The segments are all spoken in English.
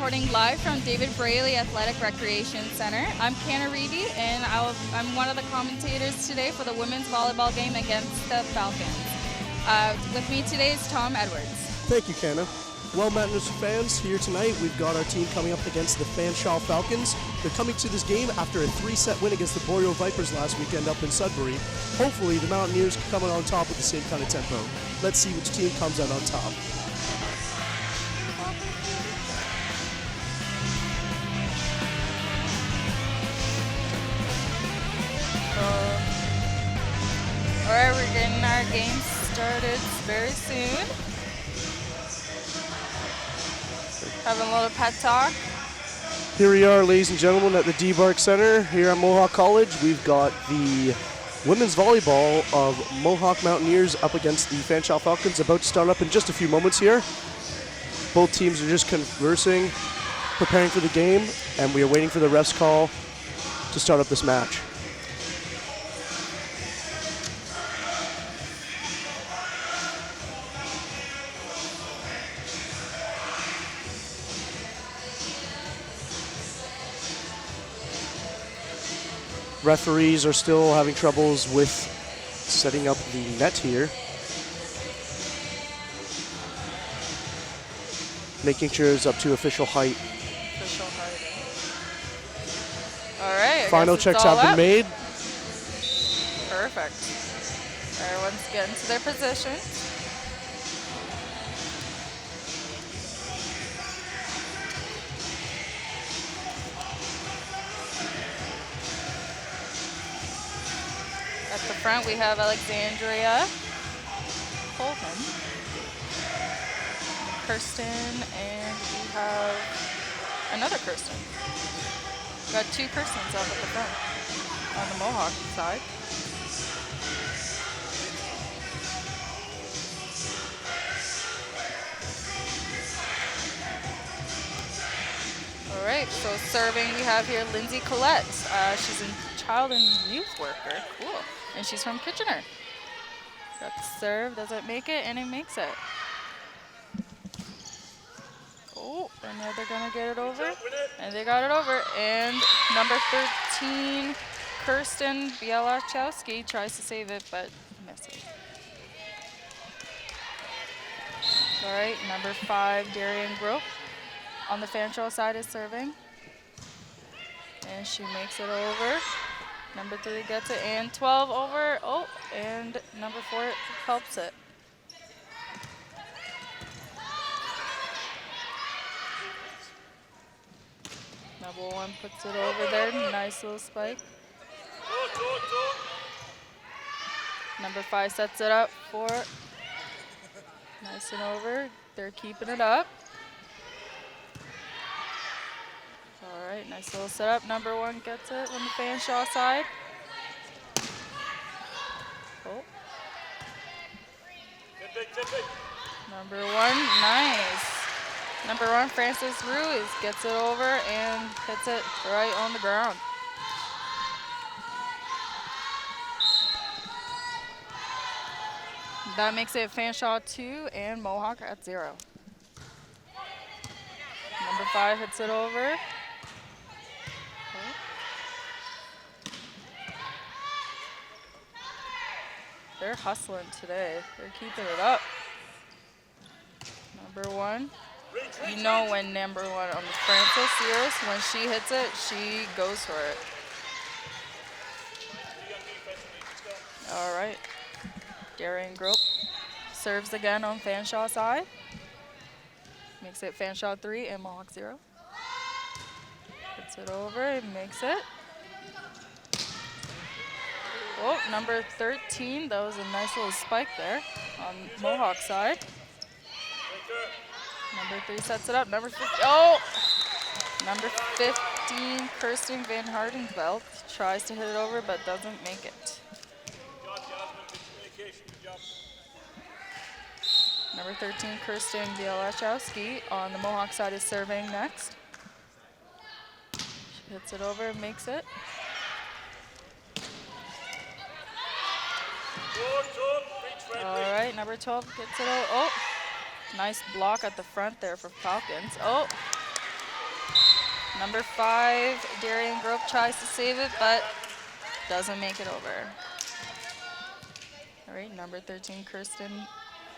reporting live from David Braley Athletic Recreation Center. I'm Canna Reedy, and I'm one of the commentators today for the women's volleyball game against the Falcons. With me today is Tom Edwards. Thank you, Canna. Well met, Mr. Fans. Here tonight, we've got our team coming up against the Fanshawe Falcons. They're coming to this game after a 3-set win against the Boreal Vipers last weekend up in Sudbury. Hopefully, the Mountaineers can come out on top with the same kind of tempo. Let's see which team comes out on top. Alright, we're getting our game started very soon. Having a little pet talk. Here we are, ladies and gentlemen, at the D-Bark Center here at Mohawk College. We've got the women's volleyball of Mohawk Mountaineers up against the Fanshawe Falcons, about to start up in just a few moments here. Both teams are just conversing, preparing for the game, and we are waiting for the ref's call to start up this match. Referees are still having troubles with setting up the net here. Making sure it's up to official height. All right. Final checks have been made. Perfect. Everyone's getting to their position. At the front, we have Alexandria Coleman, Kirsten, and we have another Kirsten. We've got two Kirstens up at the front on the Mohawk side. All right, so serving we have here Lindsay Collette. She's a child and youth worker. Cool. And she's from Kitchener. Got the serve, doesn't make it, and it makes it. Oh, and now they're gonna get it over. And they got it over. And number 13, Kirsten Bielachowski tries to save it, but misses. All right, number 5, Darian Grope on the Fanshawe side is serving. And she makes it over. Number 3 gets it, and 12 over. Oh, and number 4 helps it. Number 1 puts it over there. Nice little spike. Number 5 sets it up for nice and over. They're keeping it up. All right, nice little setup. Number 1 gets it on the Fanshawe side. Oh. Number 1, nice. Number 1, Francis Ruiz gets it over and hits it right on the ground. That makes it Fanshawe 2 and Mohawk at 0. Number 5 hits it over. They're hustling today. They're keeping it up. Number 1. You know when number 1 on the Francis Sears, when she hits it, she goes for it. All right. Darian Grope serves again on Fanshawe side. Makes it Fanshawe 3 and Mohawk 0. Hits it over and makes it. Oh, number 13, that was a nice little spike there on Mohawk side. Number 3 sets it up. Number 15, oh! Number 15, Kirsten Van Hardenveld tries to hit it over but doesn't make it. Number 13, Kirsten Bielachowski on the Mohawk side is serving next. She hits it over and makes it. All right, number 12 gets it out. Oh, nice block at the front there for Falcons. Oh, Number 5, Darian Grove tries to save it, but doesn't make it over. All right, number 13, Kirsten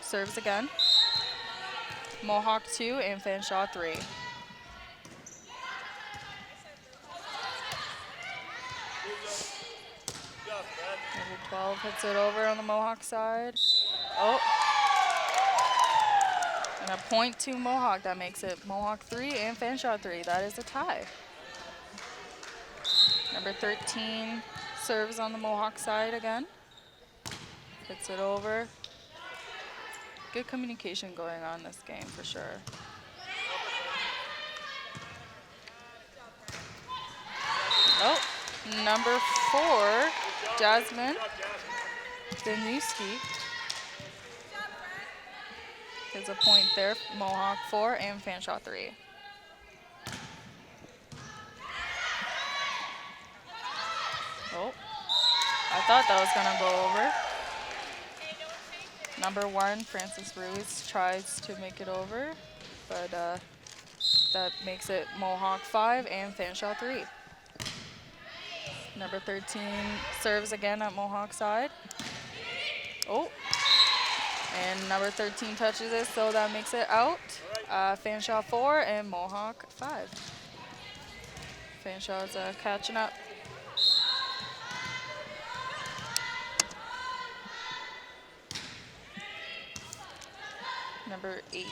serves again. Mohawk 2 and Fanshawe 3. Number 12 hits it over on the Mohawk side. Oh. And a point to Mohawk. That makes it Mohawk 3 and Fanshawe 3. That is a tie. Number 13 serves on the Mohawk side again. Hits it over. Good communication going on this game for sure. Oh, number 4, Jasmine Danuski. There's a point there, Mohawk 4 and Fanshawe 3. Oh, I thought that was gonna go over. Number 1, Francis Ruiz tries to make it over, but that makes it Mohawk 5 and Fanshawe 3. Number 13 serves again at Mohawk side. Oh, and number 13 touches it, so that makes it out. Fanshawe 4 and Mohawk 5. Fanshawe's catching up. Number 8.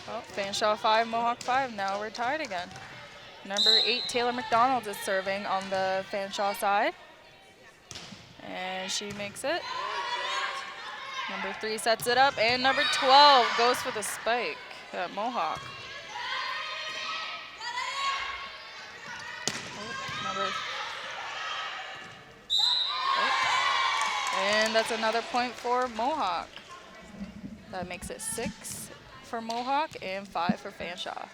Oh, Fanshawe 5, Mohawk 5. Now we're tied again. Number 8, Taylor McDonald is serving on the Fanshawe side. And she makes it. Number 3 sets it up, and number 12 goes for the spike at Mohawk. And that's another point for Mohawk. That makes it 6 for Mohawk and 5 for Fanshawe.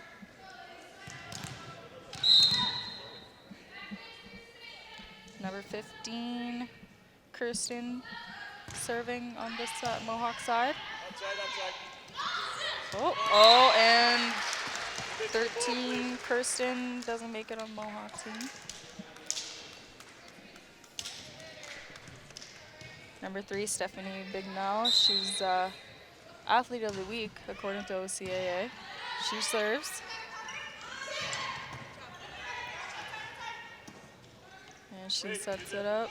Number 15, Kirsten serving on this Mohawk side. Oh, and 13, Kirsten doesn't make it on Mohawk team. Number 3, Stephanie Bignell. She's Athlete of the Week, according to OCAA. She serves. And she sets it up.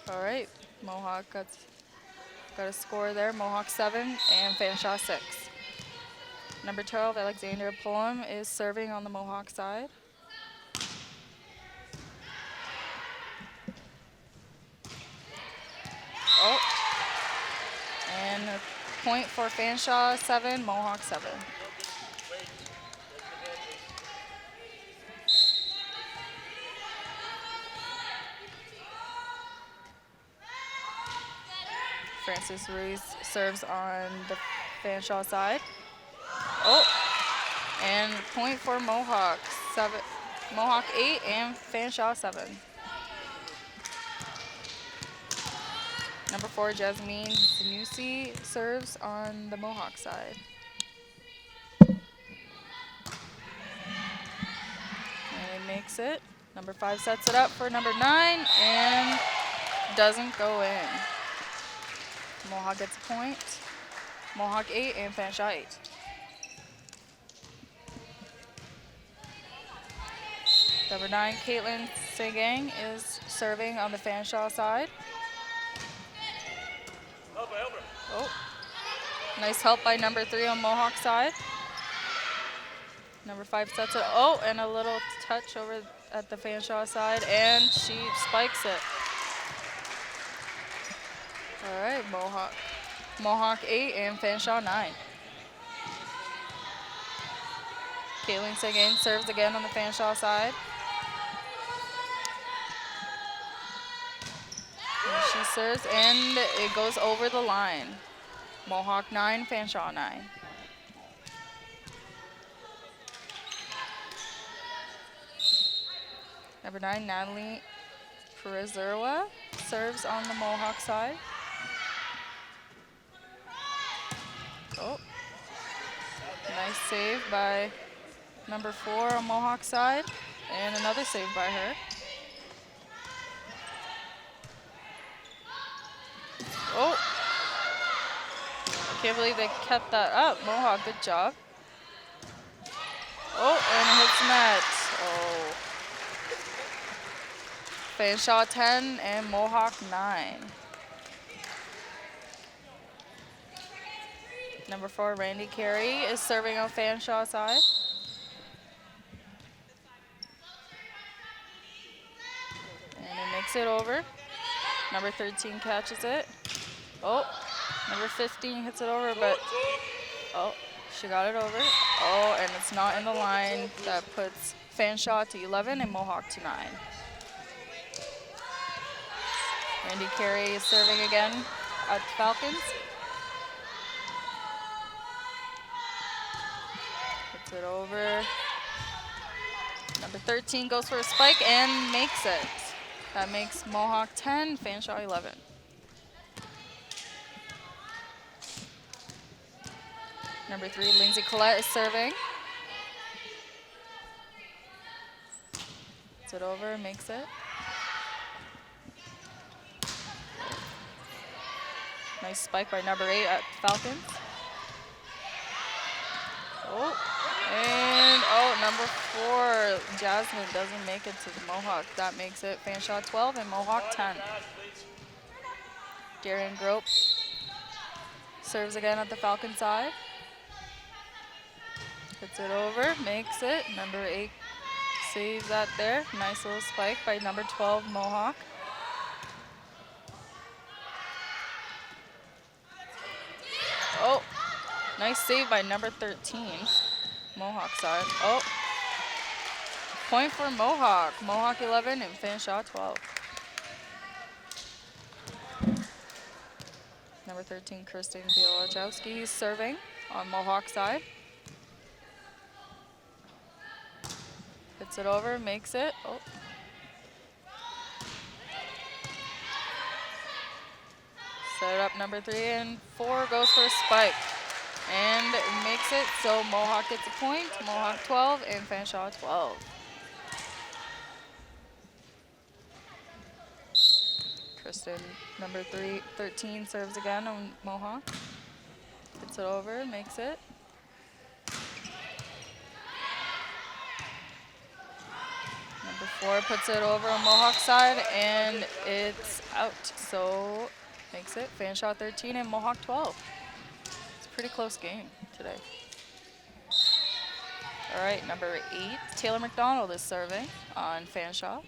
All right, Mohawk got a score there. Mohawk 7 and Fanshawe 6. Number 12, Alexandra Pullum is serving on the Mohawk side. Oh, and a point for Fanshawe 7, Mohawk 7. Francis Ruiz serves on the Fanshawe side. Oh, and point for Mohawk 7, Mohawk 8 and Fanshawe 7. Number 4, Jasmine Danusi serves on the Mohawk side. And it makes it. Number 5 sets it up for number 9 and doesn't go in. Mohawk gets a point. Mohawk 8 and Fanshawe 8. Number 9, Caitlin Segang is serving on the Fanshawe side. Oh, nice help by number 3 on Mohawk side. Number 5 sets it. Oh, and a little touch over at the Fanshawe side, and she spikes it. All right, Mohawk 8 and Fanshawe 9. Caitlin Segang serves again on the Fanshawe side. And she serves, and it goes over the line. Mohawk 9, Fanshawe 9. Number 9, Natalie Perezzerwa serves on the Mohawk side. Oh, nice save by number 4 on Mohawk side, and another save by her. Oh, I can't believe they kept that up. Mohawk, good job. Oh, and it hits net. Oh. Fanshawe 10 and Mohawk 9. Number 4, Randy Carey is serving on Fanshawe side. And it makes it over. Number 13 catches it. Oh, number 15 hits it over, but oh, she got it over. Oh, and it's not in the line. That puts Fanshawe to 11 and Mohawk to 9. Randy Carey is serving again at the Falcons. Puts it over. Number 13 goes for a spike and makes it. That makes Mohawk 10, Fanshawe 11. Number 3, Lindsay Collette is serving. Puts it over, makes it. Nice spike by number 8 at Falcons. Oh, and oh, number 4, Jasmine doesn't make it to the Mohawk. That makes it Fanshawe 12 and Mohawk 10. Darian Grope serves again at the Falcon side. Puts it over, makes it. Number 8 saves that there. Nice little spike by number 12, Mohawk. Oh, nice save by number 13, Mohawk side. Oh, point for Mohawk. Mohawk 11 and Fanshawe 12. Number 13, Kristen Bielachowski serving on Mohawk side. Hits it over, makes it. Oh. Set up number 3 and 4 goes for a spike. And it makes it, so Mohawk gets a point. Mohawk 12 and Fanshawe 12. Kristen, number 13, serves again on Mohawk. Hits it over, makes it. Number 4 puts it over on Mohawk side, and it's out. So makes it Fanshawe 13 and Mohawk 12. It's a pretty close game today. All right, number 8, Taylor McDonald is serving on Fanshawe.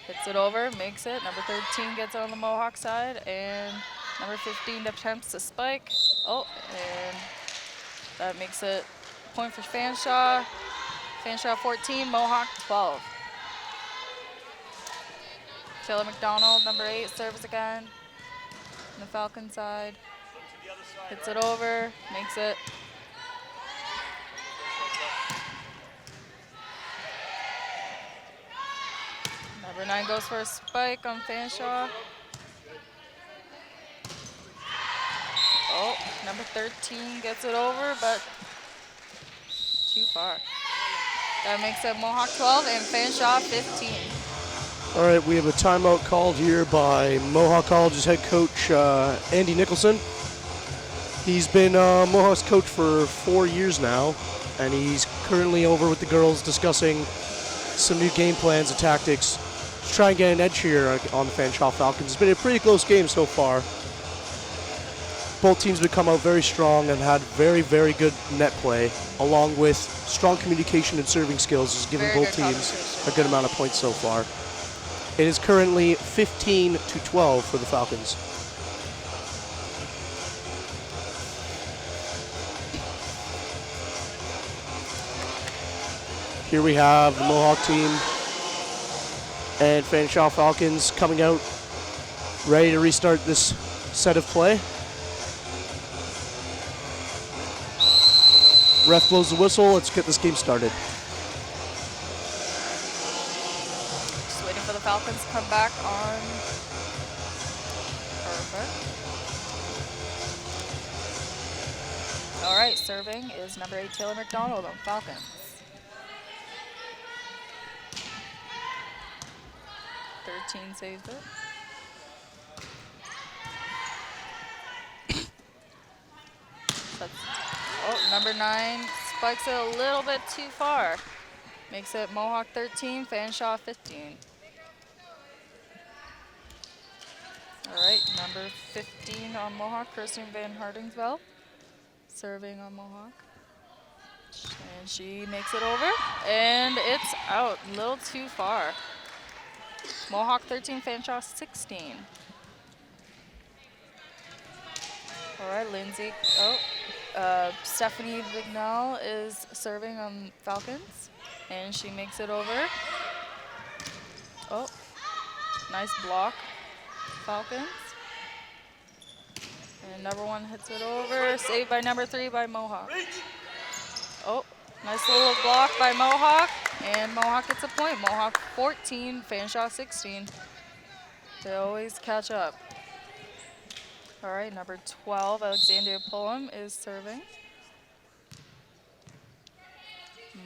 Hits it over, makes it. Number 13 gets it on the Mohawk side, and number 15 attempts a spike. Oh, and that makes it point for Fanshawe. Fanshawe 14, Mohawk 12. Taylor McDonald, number 8, serves again on the Falcon side. Hits it over, makes it. Number 9 goes for a spike on Fanshawe. Oh, number 13 gets it over, but too far. That makes it Mohawk 12 and Fanshawe 15. All right, we have a timeout called here by Mohawk College's head coach, Andy Nicholson. He's been Mohawk's coach for 4 years now, and he's currently over with the girls discussing some new game plans and tactics to try and get an edge here on the Fanshawe Falcons. It's been a pretty close game so far. Both teams have come out very strong and had very, very good net play, along with strong communication and serving skills, has given both teams a good amount of points so far. It is currently 15-12 for the Falcons. Here we have the Mohawk team and Fanshawe Falcons coming out ready to restart this set of play. Ref blows the whistle. Let's get this game started. Falcons come back on. Perfect. All right, serving is number 8, Taylor McDonald on Falcons. Thirteen saves it. Number 9 spikes it a little bit too far. Makes it Mohawk 13, Fanshawe 15. All right, number 15 on Mohawk, Kirsten Van Hardingsveld, serving on Mohawk. And she makes it over, and it's out, a little too far. Mohawk 13, Fanshawe 16. All right, Lindsay, Stephanie Vignal is serving on Falcons, and she makes it over. Oh, nice block, Falcons. And number 1 hits it over, saved by number 3 by Mohawk. Oh, nice little block by Mohawk, and Mohawk gets a point. Mohawk 14, Fanshawe 16. They always catch up. All right, number 12, Alexandria Pullum is serving.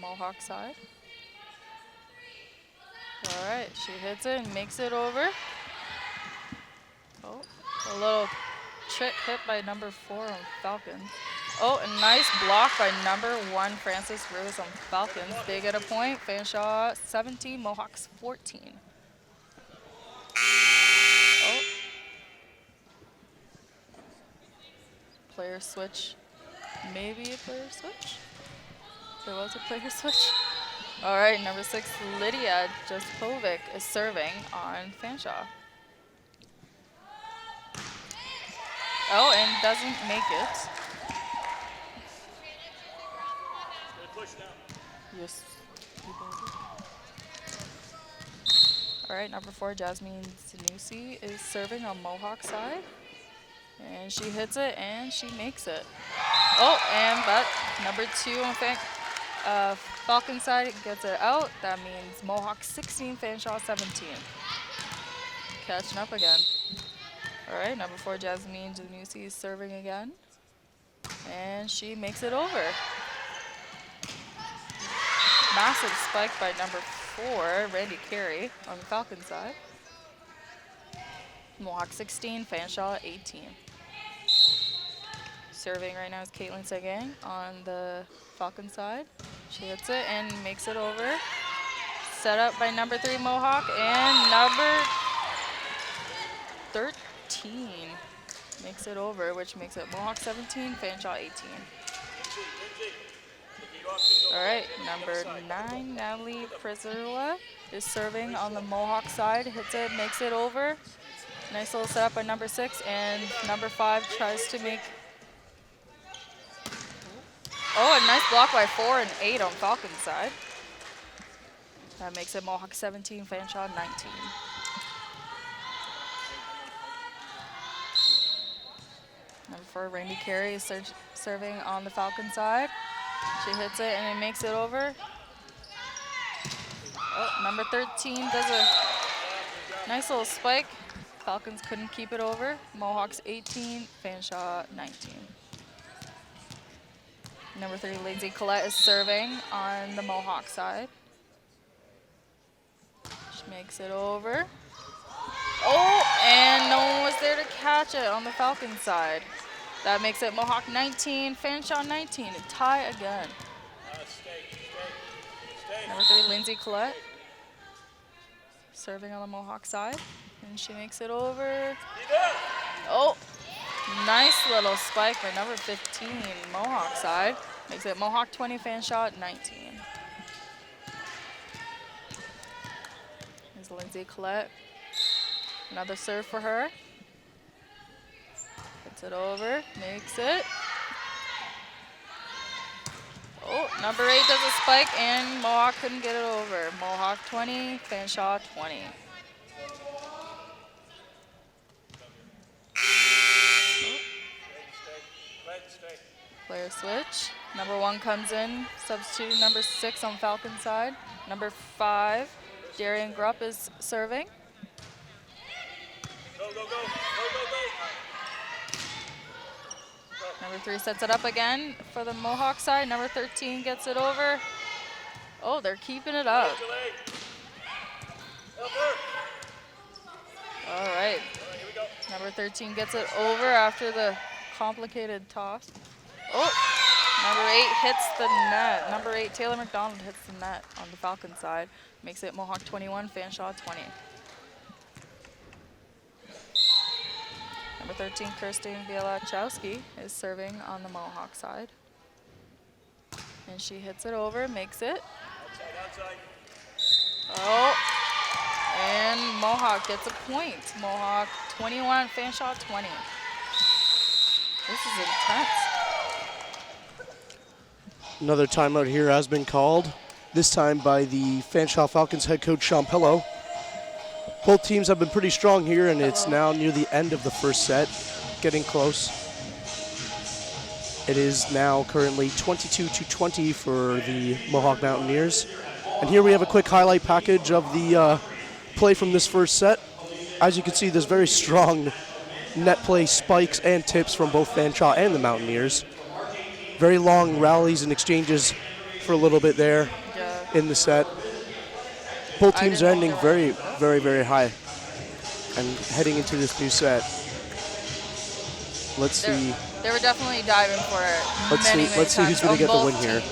Mohawk side. All right, she hits it and makes it over. Oh, a little trick hit by number 4 on Falcons. Oh, a nice block by number 1, Francis Rose on Falcons. They get a point. Fanshawe 17, Mohawks 14. Oh. Player switch. Maybe a player switch? There was a player switch. All right, number 6, Lydia Jaspovic is serving on Fanshawe. Oh, and doesn't make it. Yes. All right, number 4, Jasmine Sanusi is serving on Mohawk side. And she hits it, and she makes it. Oh, but number 2 on Falcon side gets it out. That means Mohawk 16, Fanshawe 17. Catching up again. All right, number 4, Jasmine Janusi is serving again. And she makes it over. Massive spike by number 4, Randy Carey on the Falcon side. Mohawk 16, Fanshawe 18. Serving right now is Caitlin Segang on the Falcon side. She hits it and makes it over. Set up by number 3, Mohawk, and number 13 makes it over, which makes it Mohawk 17, Fanshawe 18. All right, number 9, Natalie Prezerwa is serving on the Mohawk side. Hits it, makes it over. Nice little setup by number 6, and number 5 tries to make. Oh, a nice block by 4 and 8 on Falcon side. That makes it Mohawk 17, Fanshawe 19. Number 4, Randy Carey is serving on the Falcon side. She hits it and it makes it over. Oh, number 13 does a nice little spike. Falcons couldn't keep it over. Mohawks 18, Fanshawe 19. Number 3, Lindsay Collette is serving on the Mohawk side. She makes it over. Oh, and no one was there to catch it on the Falcon side. That makes it Mohawk 19, Fanshawe 19, a tie again. Number 3, Lindsay Collette, serving on the Mohawk side, and she makes it over. Oh, nice little spike by number 15, Mohawk side. Makes it Mohawk 20, Fanshawe 19. Here's Lindsay Collette. Another serve for her. Puts it over, makes it. Oh, number 8 does a spike, and Mohawk couldn't get it over. Mohawk 20, Fanshawe 20. Player switch. Number 1 comes in, substituting number 6 on Falcon side. Number 5 Darian Grupp is serving. Number 3 sets it up again for the Mohawk side. Number 13 gets it over. Oh, they're keeping it up. All right. Number 13 gets it over after the complicated toss. Oh, number 8 hits the net. Number 8, Taylor McDonald hits the net on the Falcon side. Makes it Mohawk 21, Fanshawe 20. Number 13, Kirsten Bielachowski is serving on the Mohawk side. And she hits it over, makes it. Oh, and Mohawk gets a point. Mohawk 21, Fanshawe 20. This is intense. Another timeout here has been called, this time by the Fanshawe Falcons head coach Sean Pello. Both teams have been pretty strong here, and it's now near the end of the first set, getting close. It is now currently 22-20 for the Mohawk Mountaineers. And here we have a quick highlight package of the play from this first set. As you can see, there's very strong net play spikes and tips from both Fanshawe and the Mountaineers. Very long rallies and exchanges for a little bit there in the set. Both teams are ending very, very, very high and heading into this new set. Let's see. They were definitely diving for it. Let's see who's going to get the win here.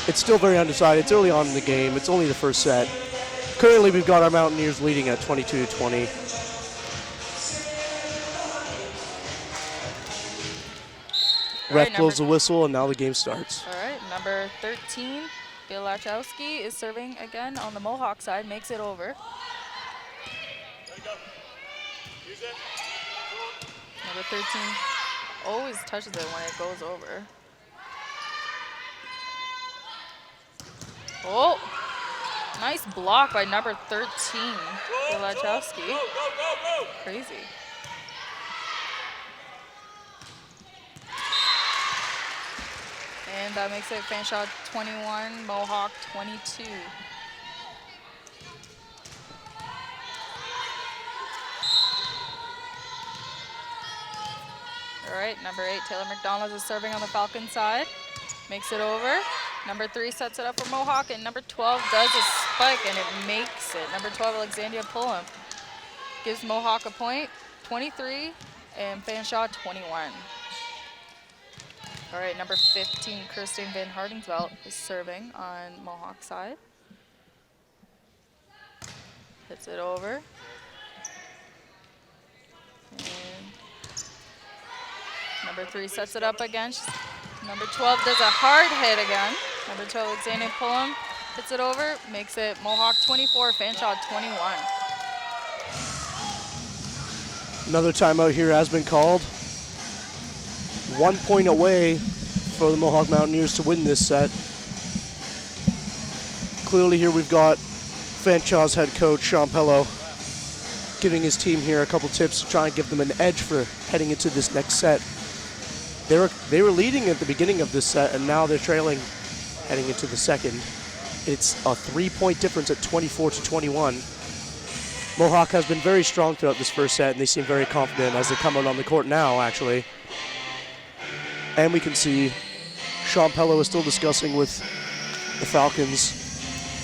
It's still very undecided. It's early on in the game. It's only the first set. Currently, we've got our Mountaineers leading at 22-20. Ref blows the whistle, and now the game starts. All right, number 13, Bielachowski is serving again on the Mohawk side, makes it over. Number 13 always touches it when it goes over. Oh, nice block by number 13, Bielachowski. Crazy. And that makes it Fanshawe 21, Mohawk 22. All right, number 8, Taylor McDonald is serving on the Falcon side. Makes it over. Number 3 sets it up for Mohawk, and number 12 does a spike, and it makes it. Number 12, Alexandria Pullum, gives Mohawk a point, 23, and Fanshawe 21. All right, number 15, Kirsten Van Hardingsveld is serving on Mohawk side. Hits it over. And number 3 sets it up again. Number 12 does a hard hit again. Number 12, Alexandria Pullum hits it over, makes it Mohawk 24, Fanshawe 21. Another timeout here has been called. 1 point away for the Mohawk Mountaineers to win this set. Clearly here we've got Fanshawe's head coach, Sean Pello, giving his team here a couple tips to try and give them an edge for heading into this next set. They were leading at the beginning of this set, and now they're trailing heading into the second. It's a 3-point difference at 24-21. Mohawk has been very strong throughout this first set, and they seem very confident as they come out on the court now, actually. And we can see Sean Pello is still discussing with the Falcons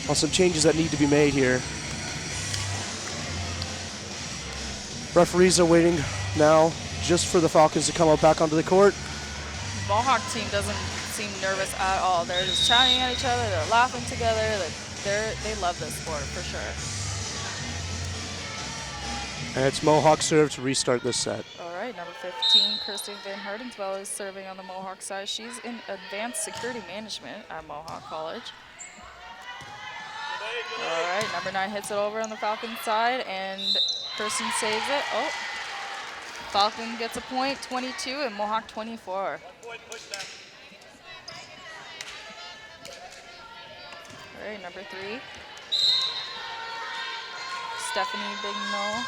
on some changes that need to be made here. Referees are waiting now just for the Falcons to come out back onto the court. Mohawk team doesn't seem nervous at all. They're just shouting at each other, they're laughing together. They love this sport for sure. And it's Mohawk serve to restart this set. All right, number 15, Kirsten Van Hardingsveld is serving on the Mohawk side. She's in advanced security management at Mohawk College. All right, number 9 hits it over on the Falcon side, and Kirsten saves it. Oh, Falcon gets a point, 22, and Mohawk 24. All right, number 3, Stephanie Bignol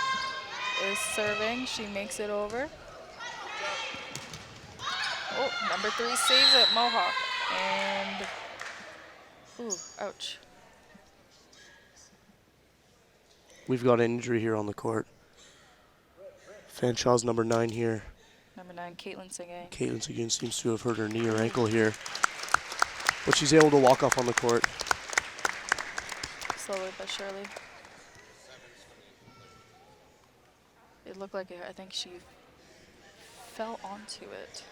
is serving. She makes it over. Oh, number 3 saves it, Mohawk. And, ooh, ouch. We've got an injury here on the court. Fanshaw's number 9 here. Number 9, Caitlin Seguin. Caitlin Seguin seems to have hurt her knee or ankle here. But she's able to walk off on the court. Slowly but surely. It looked like I think she fell onto it.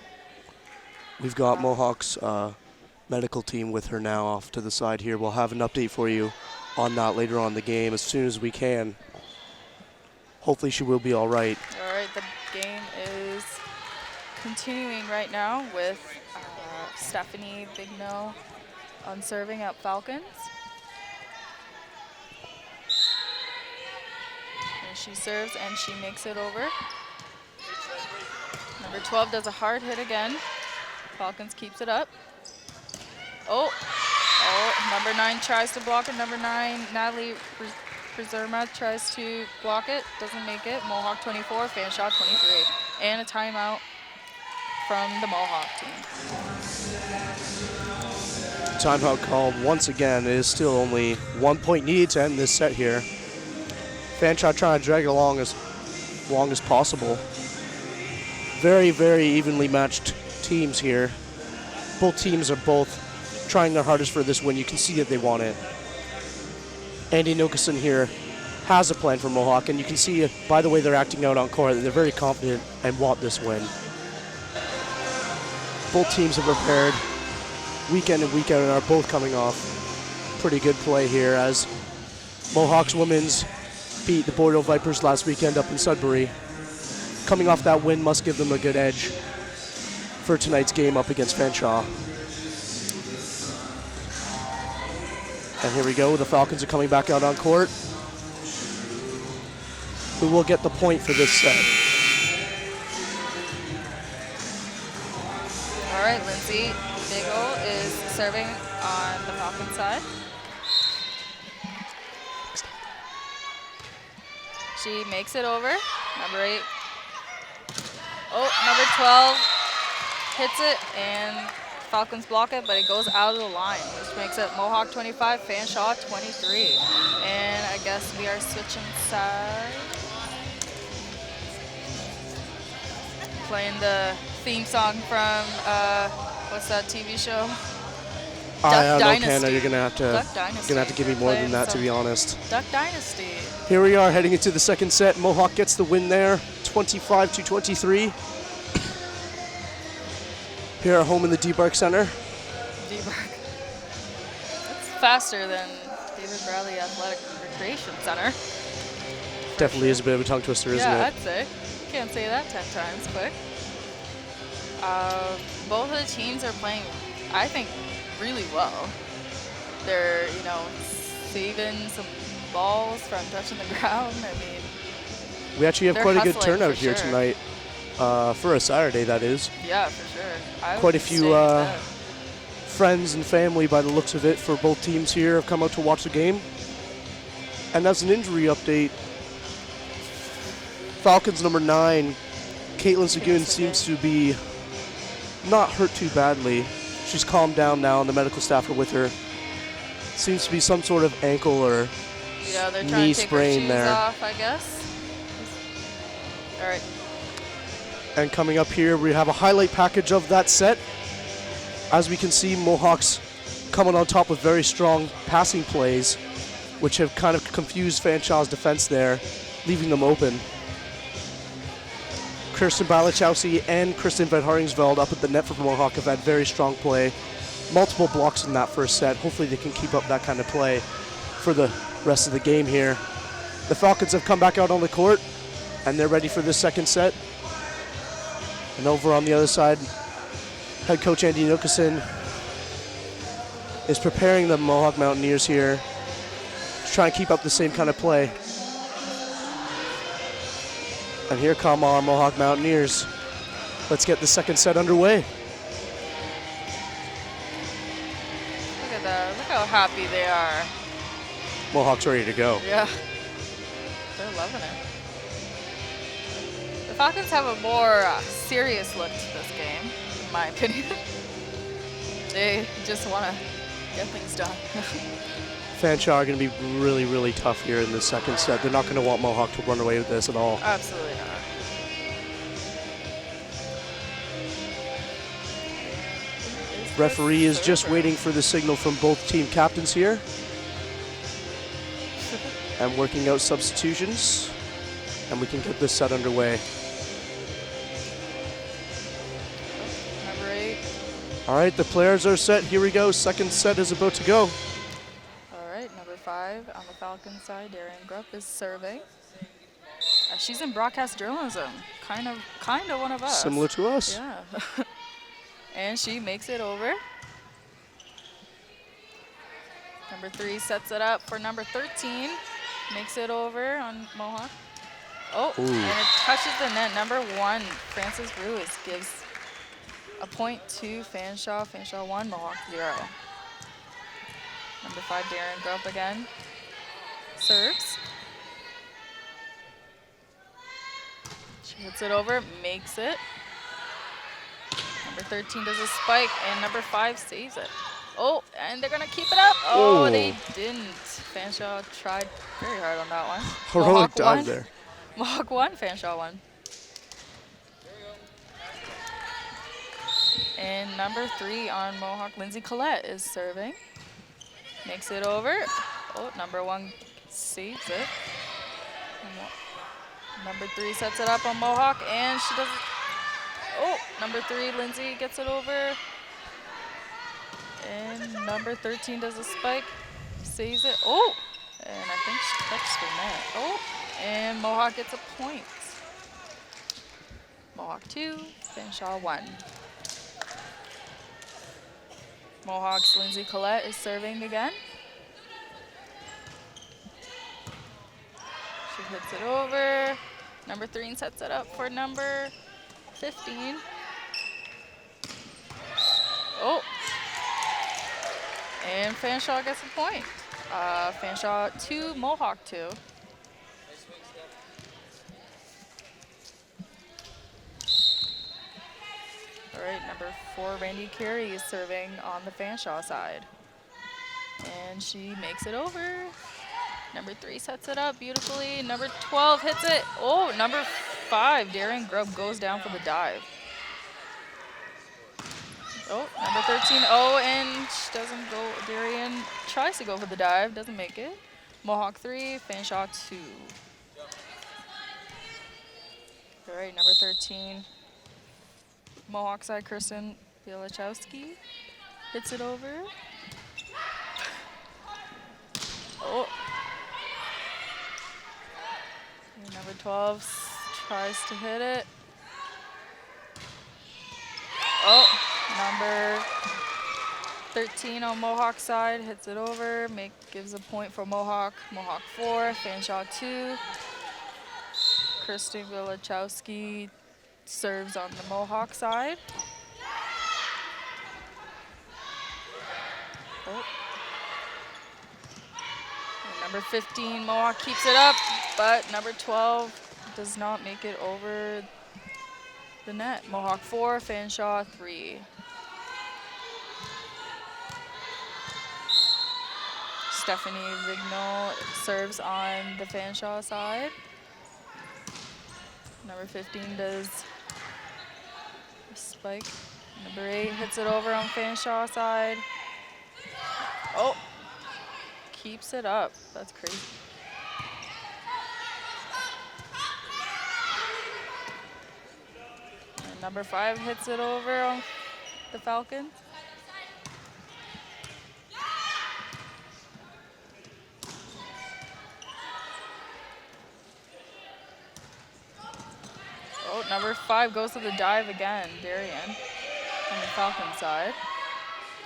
We've got Mohawk's medical team with her now off to the side here. We'll have an update for you on that later on in the game as soon as we can. Hopefully she will be all right. All right, the game is continuing right now with Stephanie Bigno on serving at Falcons. And she serves and she makes it over. Number 12 does a hard hit again. Falcons keeps it up. Oh, number 9 tries to block it. Number 9, Natalie Prezerma tries to block it, doesn't make it. Mohawk 24, Fanshawe 23. And a timeout from the Mohawk team. Timeout called once again. It is still only 1 point needed to end this set here. Fanshawe trying to drag it along as long as possible. Very, very evenly matched teams here. Both teams are both trying their hardest for this win. You can see that they want it. Andy Nicholson here has a plan for Mohawk, and you can see by the way they're acting out on court that they're very confident and want this win. Both teams have prepared week in and week out and are both coming off pretty good play here as Mohawk's women's beat the Bordeaux Vipers last weekend up in Sudbury. Coming off that win must give them a good edge for tonight's game up against Fanshawe. And here we go, the Falcons are coming back out on court. Who will get the point for this set? All right, Lindsay Bigo is serving on the Falcon side. She makes it over. Number 8. Oh, number 12 hits it, and Falcons block it, but it goes out of the line, which makes it Mohawk 25, Fanshawe 23. And I guess we are switching sides. Playing the theme song from, what's that TV show? I Duck don't know, Dynasty. Canada. You're gonna Duck Dynasty. have to give me more than Playing that, to some be honest. Duck Dynasty. Here we are heading into the second set. Mohawk gets the win there, 25-23. Here at home in the D-Bark Center. D-Bark. That's faster than David Bradley Athletic Recreation Center. Definitely is a bit of a tongue twister, isn't Yeah, it? I'd say. Can't say that 10 times quick. Both of the teams are playing, I think, really well. They're, saving some balls from touching the ground. I mean, We actually have they're quite a good hustling turnout for here sure. tonight. For a Saturday, that is. yeah, for sure. I would Quite a be few staying in bed. friends and family, by the looks of it, for both teams here have come out to watch the game. And as an injury update, Falcons number 9, Caitlin Seguin, seems to be not hurt too badly. She's calmed down now, and the medical staff are with her. Seems to be some sort of ankle or Yeah, they're knee trying to take her sprain shoes there. off, I guess. All right. And coming up here, we have a highlight package of that set. As we can see, Mohawks coming on top with very strong passing plays, which have kind of confused Fanshawe's defense there, leaving them open. Kirsten Balichowski and Kristen Van Haringsveld up at the net for Mohawk have had very strong play. Multiple blocks in that first set. Hopefully they can keep up that kind of play for the rest of the game here. The Falcons have come back out on the court, and they're ready for this second set. And over on the other side, head coach Andy Nicholson is preparing the Mohawk Mountaineers here to try and keep up the same kind of play. And here come our Mohawk Mountaineers. Let's get the second set underway. Look at that. Look how happy they are. Mohawk's ready to go. Yeah. They're loving it. The Falcons have a more serious look to this game, in my opinion. They just want to get things done. Fanshawe are going to be really, really tough here in the second set. They're not going to want Mohawk to run away with this at all. Absolutely not. Referee is just waiting for the signal from both team captains here. And working out substitutions. And we can get this set underway. Number 8. All right, the players are set. Here we go. Second set is about to go. All right, number 5 on the Falcon side, Darian Grupp is serving. She's in broadcast journalism, kind of one of us. Similar to us. Yeah. And she makes it over. Number 3 sets it up for number 13. Makes it over on Mohawk. Oh, Ooh. and it touches the net. Number 1, Frances Ruiz gives a point to Fanshawe. Fanshawe 1, Mohawk 0. Number 5, Darren Grupp again. Serves. She hits it over, makes it. Number 13 does a spike, and number 5 saves it. Oh, and they're going to keep it up. Oh, Ooh. they didn't. Fanshawe tried very hard on that one. Heroic Mohawk dive won. there. Mohawk 1, Fanshawe 1. And number 3 on Mohawk, Lindsay Collette is serving. Makes it over. Oh, number 1 saves it. Number 3 sets it up on Mohawk, and she does it. Oh, number 3, Lindsay gets it over. And number 13 does a spike, saves it. Oh, and I think she touched the net. Oh, and Mohawk gets a point. Mohawk 2, Fanshawe 1. Mohawk's Lindsay Collette is serving again. She hits it over. Number 3 sets it up for number 15. Oh. And Fanshawe gets a point. Fanshawe 2, Mohawk 2. All right, number 4, Randy Carey is serving on the Fanshawe side. And she makes it over. Number 3 sets it up beautifully. Number 12 hits it. Oh, number 5, Darian Grupp goes down for the dive. Oh, number 13. Oh, and she doesn't go. Darian tries to go for the dive, doesn't make it. Mohawk 3, Fanshawe 2. All right, number 13. Mohawk side, Kristen Bielachowski hits it over. Oh. And number 12 tries to hit it. Oh, number 13 on Mohawk side hits it over. Gives a point for Mohawk. Mohawk 4, Fanshawe 2. Kristen Bielachowski serves on the Mohawk side. Oh. And number 15, Mohawk keeps it up, but number 12 does not make it over the net. Mohawk 4, Fanshawe 3. Stephanie Vignol serves on the Fanshawe side. Number 15 does a spike. Number 8 hits it over on Fanshawe side. Oh, keeps it up. That's crazy. And number 5 hits it over on the Falcons. Oh, number 5 goes to the dive again, Darian, on the Falcon side.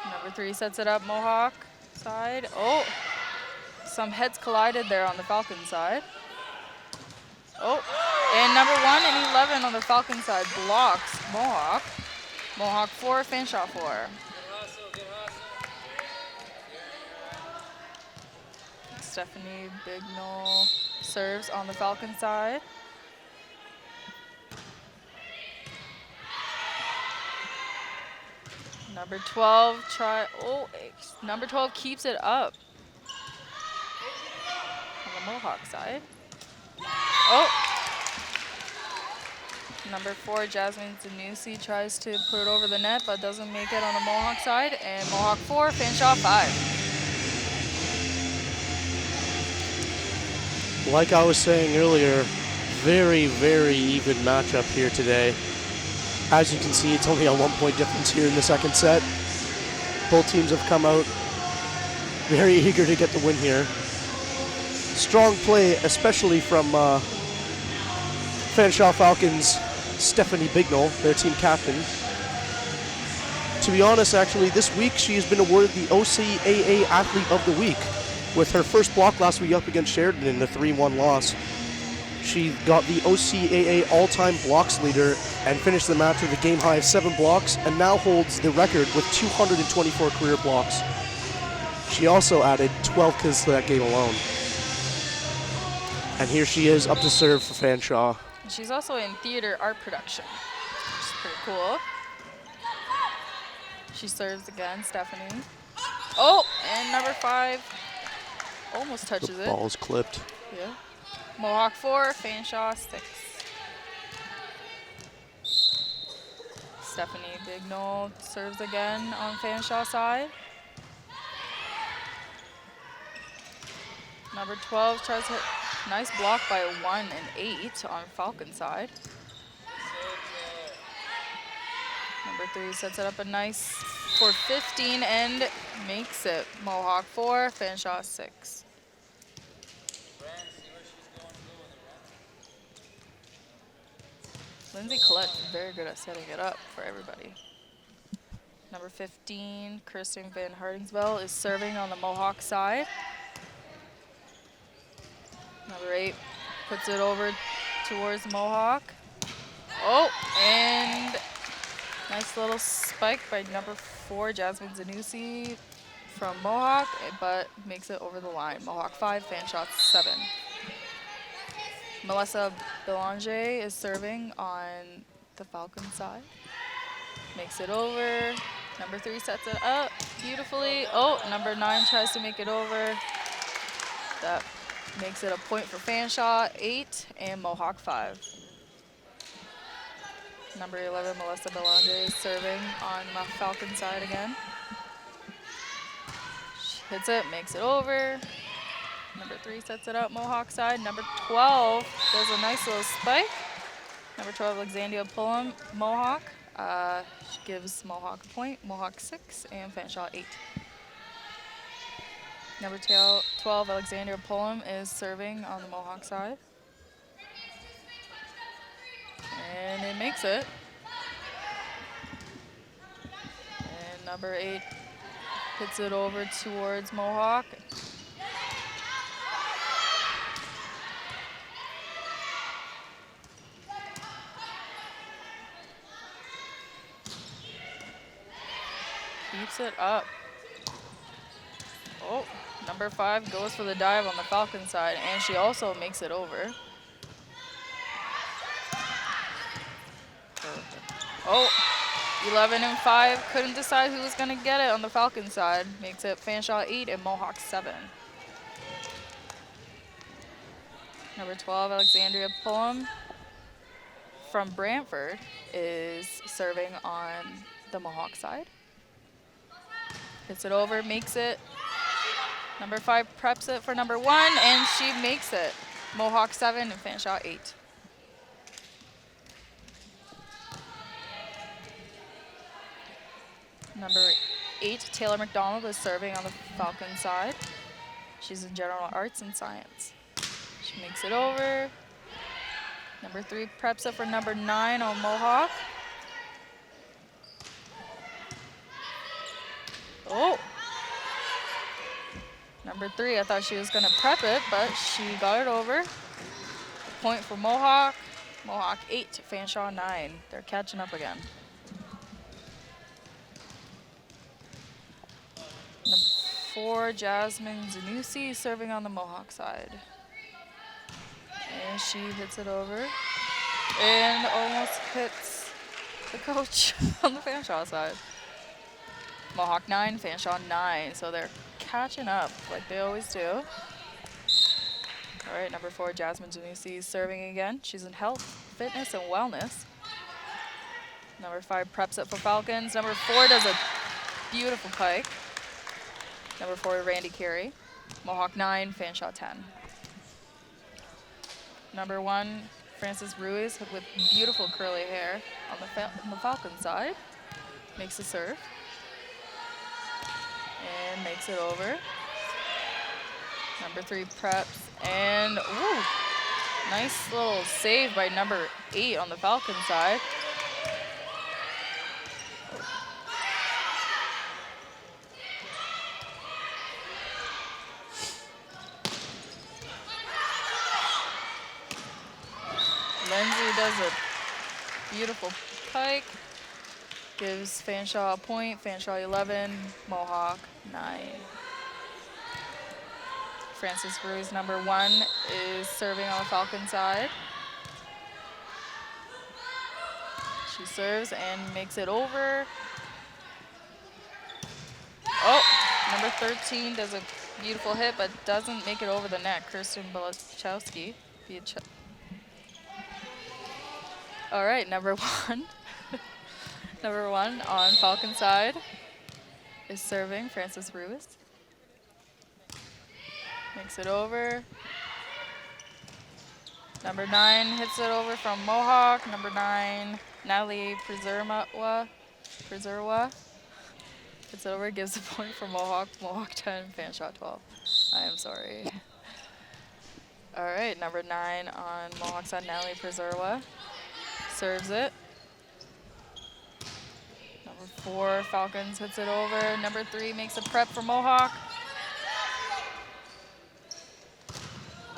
Number 3 sets it up, Mohawk side. Oh, some heads collided there on the Falcon side. Oh, and number 1 and 11 on the Falcon side blocks Mohawk. Mohawk 4, Fanshawe 4. Stephanie Bignol serves on the Falcon side. Number 12 number 12 keeps it up. the Mohawk side. Oh! Number 4, Jasmine Zanussi tries to put it over the net, but doesn't make it on the Mohawk side. And Mohawk 4, Fanshawe 5. Like I was saying earlier, very, very even matchup here today. As you can see, it's only a 1-point difference here in the second set. Both teams have come out very eager to get the win here. Strong play, especially from Fanshawe Falcons' Stephanie Bignall, their team captain. To be honest, actually, this week she has been awarded the OCAA Athlete of the Week with her first block last week up against Sheridan in the 3-1 loss. She got the OCAA all-time blocks leader and finished the match with a game high of 7 blocks and now holds the record with 224 career blocks. She also added 12 kills to that game alone. And here she is up to serve for Fanshawe. She's also in theater art production, which is pretty cool. She serves again, Stephanie. Oh, and number 5 almost touches it. Ball's clipped. Yeah. Mohawk 4, Fanshawe 6. Stephanie Bignall serves again on Fanshawe side. Number 12 tries to hit. Nice block by 1 and 8 on Falcon side. Number 3 sets it up a nice for 15 and makes it. Mohawk 4, Fanshawe 6. Lindsay Collette very good at setting it up for everybody. Number 15, Kirsten Van Hardingsville is serving on the Mohawk side. Number 8 puts it over towards Mohawk. Oh, and nice little spike by number 4, Jasmine Zanussi from Mohawk, but makes it over the line. Mohawk 5, Fanshawe 7. Melissa Belanger is serving on the Falcon side. Makes it over. Number 3 sets it up beautifully. Oh, number 9 tries to make it over. That makes it a point for Fanshawe 8 and Mohawk 5. Number 11, Melissa Belanger is serving on the Falcon side again. She hits it, makes it over. Number 3 sets it up, Mohawk side. Number 12 does a nice little spike. Number 12, Alexandria Pullum, Mohawk. She gives Mohawk a point, Mohawk 6, and Fanshawe 8. Number 12, Alexandria Pullum is serving on the Mohawk side. And it makes it. And number 8 hits it over towards Mohawk. Keeps it up. Oh, number 5 goes for the dive on the Falcon side, and she also makes it over. Oh, 11 and 5 couldn't decide who was going to get it on the Falcon side. Makes it Fanshawe 8 and Mohawk 7. Number 12, Alexandria Pullum from Brantford is serving on the Mohawk side. Hits it over, makes it. Number 5 preps it for number 1, and she makes it. Mohawk 7 and Fanshawe 8. Number 8, Taylor McDonald is serving on the Falcon side. She's in general arts and science. She makes it over. Number 3 preps it for number 9 on Mohawk. Oh. Number 3, I thought she was going to prep it, but she got it over. Point for Mohawk. Mohawk 8, Fanshawe 9. They're catching up again. Number 4, Jasmine Zanussi serving on the Mohawk side. And she hits it over. And almost hits the coach on the Fanshawe side. Mohawk 9, Fanshawe 9. So they're catching up like they always do. All right, number 4, Jasmine Janusi is serving again. She's in health, fitness, and wellness. Number 5 preps it for Falcons. Number 4 does a beautiful pike. Number 4, Randy Carey. Mohawk 9, Fanshawe 10. Number 1, Frances Ruiz with beautiful curly hair on the Falcon side. Makes the serve. And makes it over. Number 3 preps. And, ooh, nice little save by number 8 on the Falcon side. Lindsay does a beautiful pike. Gives Fanshawe a point. Fanshawe 11, Mohawk 9. Frances Ruiz, number 1, is serving on the Falcon side. She serves and makes it over. Oh, number 13 does a beautiful hit, but doesn't make it over the net. Kirsten Bilachowski. All right, number 1. Number 1 on Falcon side is serving, Frances Ruiz. Makes it over. Number 9 hits it over from Mohawk. Number 9, Natalie Preserwa. Hits it over, gives a point for Mohawk. Mohawk 10, Fanshawe 12. I am sorry. All right, number 9 on Mohawk side, Natalie Preserwa. Serves it. Number 4, Falcons hits it over. Number 3 makes a prep for Mohawk.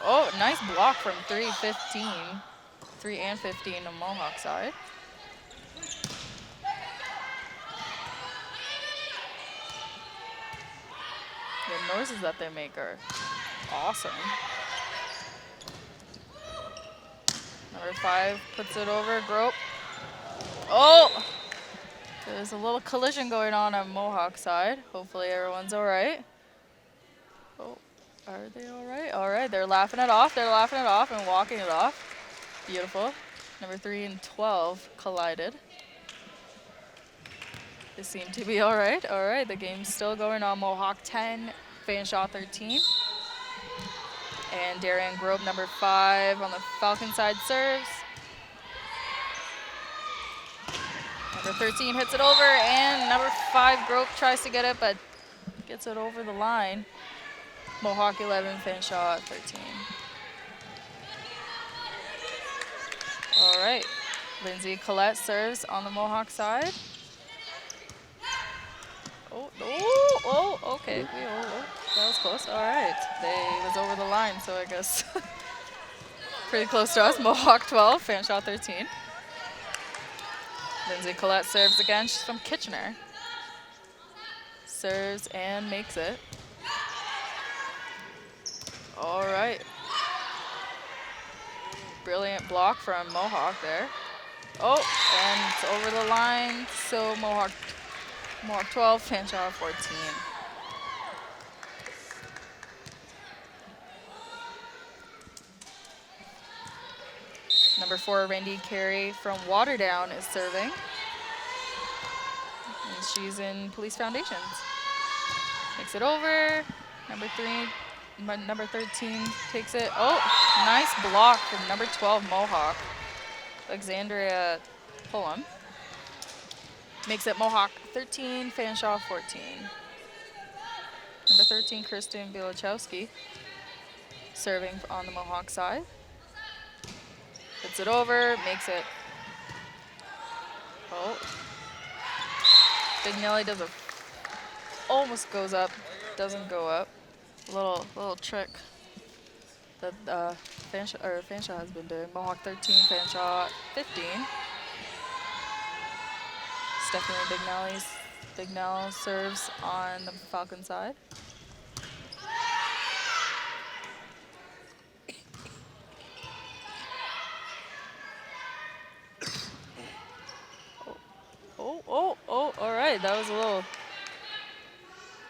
Oh, nice block from 3 and 15 on Mohawk side. The noises that they make are awesome. Number 5 puts it over, Grope. Oh! There's a little collision going on Mohawk side. Hopefully everyone's all right. Oh, are they all right? All right, they're laughing it off. They're laughing it off and walking it off. Beautiful. Number 3 and 12 collided. They seem to be all right. All right, the game's still going on. Mohawk 10, Fanshawe 13. And Darian Grobe, number 5 on the Falcon side serves. Number 13 hits it over, and number 5, Grope, tries to get it, but gets it over the line. Mohawk 11, Fanshawe 13. All right, Lindsay Collette serves on the Mohawk side. Okay. That was close. All right, they was over the line, so I guess pretty close to us. Mohawk 12, Fanshawe 13. Lindsay Collette serves again. She's from Kitchener. Serves and makes it. All right. Brilliant block from Mohawk there. Oh, and it's over the line. So Mohawk 12, Fanshawe 14. Number 4, Randy Carey from Waterdown is serving. And she's in Police Foundations. Makes it over. Number 13 takes it. Oh, nice block from number 12, Mohawk. Alexandria Pullum. Makes it Mohawk 13, Fanshawe 14. Number 13, Kristen Bilachowski, serving on the Mohawk side. Hits it over, makes it. Oh. Big Nelly does a, almost goes up, doesn't go up. Little trick that Fanshawe has been doing. Mohawk 13, Fanshawe 15. Stephanie Big Nell serves on the Falcon side. All right, that was a little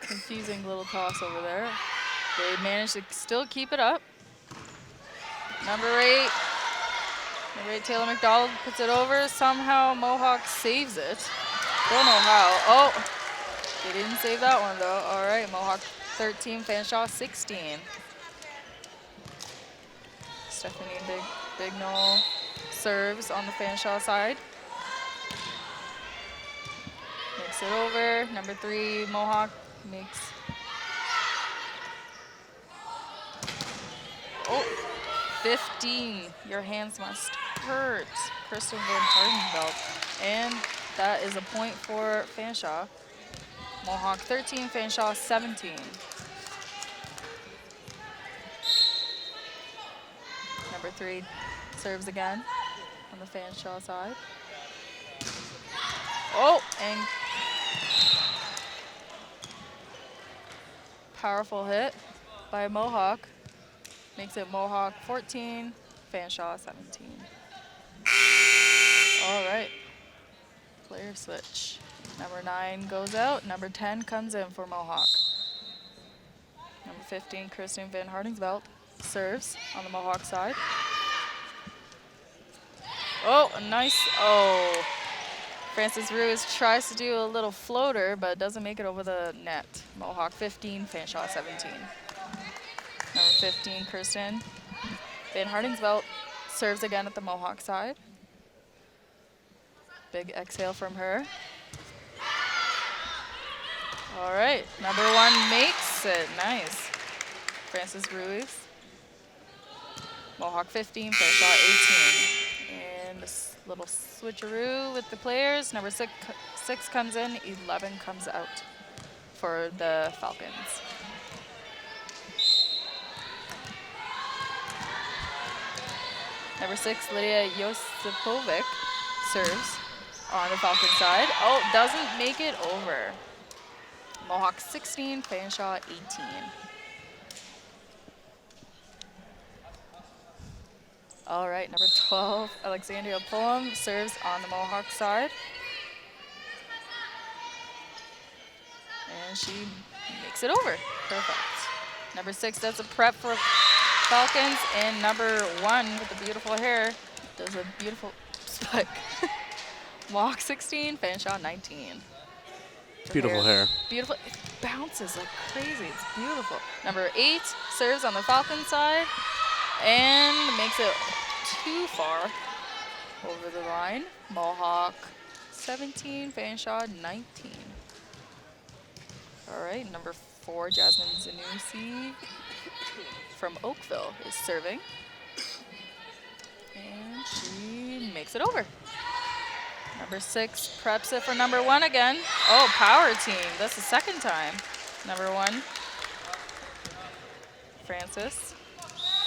confusing little toss over there. They managed to still keep it up. Number 8. Number 8, Taylor McDonald puts it over. Somehow Mohawk saves it. Don't know how. Oh, they didn't save that one though. All right, Mohawk 13, Fanshawe 16. Stephanie Big No serves on the Fanshawe side. Makes it over. Number 3, Mohawk makes. Oh, 15. Your hands must hurt. Kristen Van Hardenveld. And that is a point for Fanshawe. Mohawk 13, Fanshawe 17. Number 3 serves again on the Fanshawe side. Oh, and powerful hit by Mohawk. Makes it Mohawk 14, Fanshawe 17. All right, player switch. Number 9 goes out, number 10 comes in for Mohawk. Number 15, Kristen Van Hardingsveld serves on the Mohawk side. Oh, nice, oh. Francis Ruiz tries to do a little floater, but doesn't make it over the net. Mohawk 15, Fanshawe 17. Number 15, Kristen Van Hardingsveld serves again at the Mohawk side. Big exhale from her. All right, number 1 makes it. Nice. Francis Ruiz. Mohawk 15, Fanshawe 18. And this little switcheroo with the players. Number 6 comes in, 11 comes out for the Falcons. Number 6, Lydia Josipovic serves on the Falcon side. Oh, doesn't make it over. Mohawk 16, Fanshawe 18. All right, number 12, Alexandria Pullum serves on the Mohawk side. And she makes it over. Perfect. Number 6 does a prep for Falcons, and number 1 with the beautiful hair does a beautiful spike. Mohawk 16, Fanshawe 19. Beautiful hair. Beautiful. It bounces like crazy. It's beautiful. Number 8 serves on the Falcon side and makes it too far over the line. Mohawk 17, Fanshawe 19. All right, number 4, Jasmine Zanussi from Oakville is serving. And she makes it over. Number 6 preps it for number 1 again. Oh, power team. That's the second time. Number 1, Francis.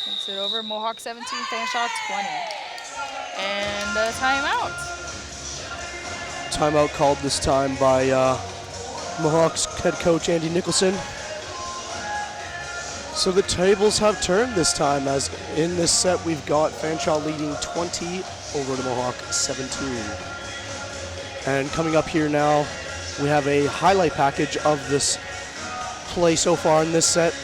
Makes it over. Mohawk 17, Fanshawe 20. And a timeout. Timeout called this time by Mohawk's head coach, Andy Nicholson. So the tables have turned this time, as in this set we've got Fanshawe leading 20 over the Mohawk 17. And coming up here now, we have a highlight package of this play so far in this set.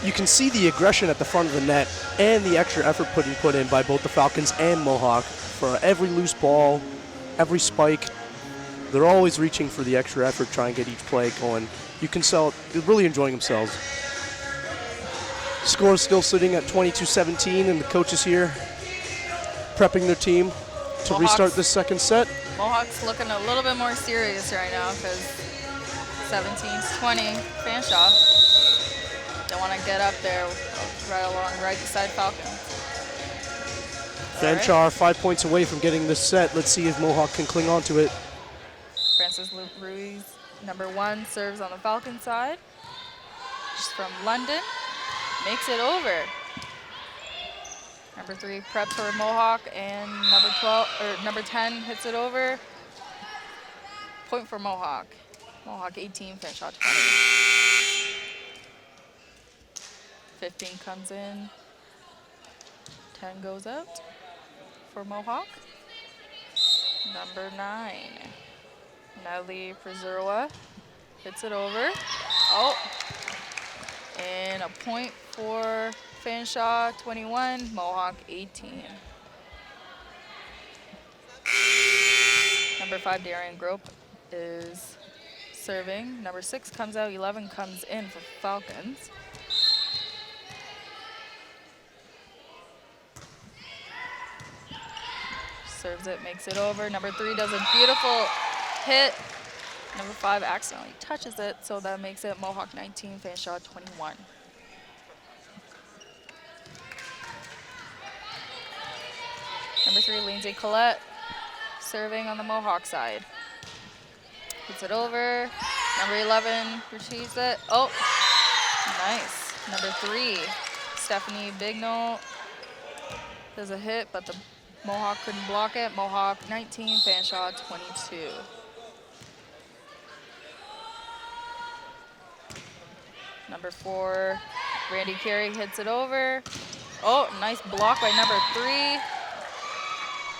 You can see the aggression at the front of the net and the extra effort put in by both the Falcons and Mohawk for every loose ball, every spike. They're always reaching for the extra effort, trying to get each play going. You can tell they're really enjoying themselves. Score is still sitting at 22-17, and the coaches here prepping their team to restart this second set. Mohawk's looking a little bit more serious right now because 17-20 Fanshawe. They want to get up there right beside Falcon. Fanshawe are 5 points away from getting this set. Let's see if Mohawk can cling on to it. Francis Ruiz, number 1, serves on the Falcon side. She's from London. Makes it over. Number 3 preps for Mohawk, and number 10 hits it over. Point for Mohawk. Mohawk 18, Fanshawe 20. 15 comes in. 10 goes out for Mohawk. Number 9, Natalie Prezurwa hits it over. Oh, and a point for Fanshawe 21, Mohawk 18. Number 5, Darian Grope is serving. Number 6 comes out, 11 comes in for Falcons. Serves it, makes it over. Number 3 does a beautiful hit. Number 5 accidentally touches it, so that makes it Mohawk 19, Fanshawe 21. Number 3, Lindsay Collette, serving on the Mohawk side. Gets it over. Number 11 retrieves it. Oh, nice. Number 3, Stephanie Bignall does a hit, but the Mohawk couldn't block it. Mohawk 19, Fanshawe 22. Number 4, Randy Carey hits it over. Oh, nice block by number 3,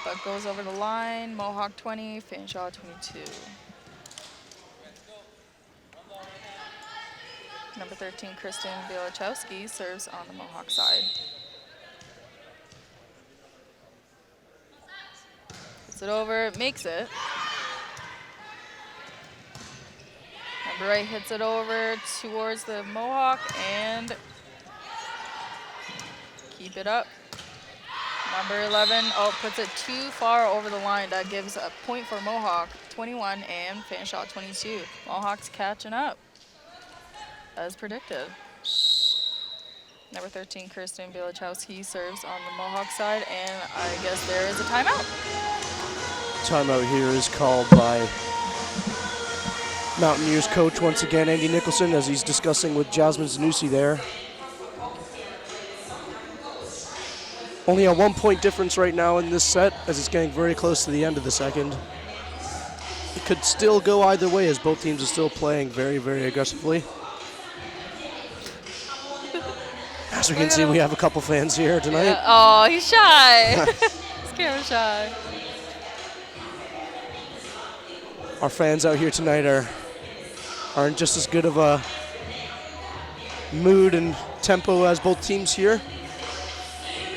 but goes over the line. Mohawk 20, Fanshawe 22. Number 13, Kristen Bielachowski serves on the Mohawk side. Gets it over, makes it. Number 8 hits it over towards the Mohawk and keep it up. Number 11, oh, puts it too far over the line. That gives a point for Mohawk 21 and Fanshawe 22. Mohawks catching up, as predicted. Number 13, Kristen Bielachowski serves on the Mohawk side, and I guess there is a timeout. Timeout here is called by Mountaineers coach once again, Andy Nicholson, as he's discussing with Jasmine Zanussi there. Only a 1-point difference right now in this set, as it's getting very close to the end of the second. It could still go either way, as both teams are still playing very, very aggressively. As we can see, we have a couple fans here tonight. Yeah. Oh, he's shy. He's camera shy. Our fans out here tonight are in just as good of a mood and tempo as both teams here.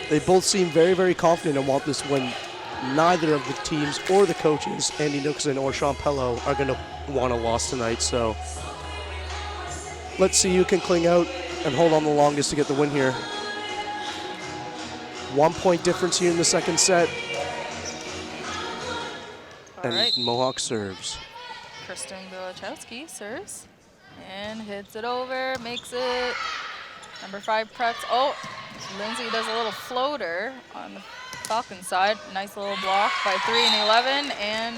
They both seem very, very confident and want this win. Neither of the teams or the coaches, Andy Nicholson or Sean Pello, are going to want a loss tonight. So let's see who can cling out and hold on the longest to get the win here. 1-point difference here in the second set. All right. Mohawk serves. Kristen Bielachowski serves and hits it over, makes it. Number 5 preps. Oh, Lindsay does a little floater on the Falcon side. Nice little block by 3 and 11, and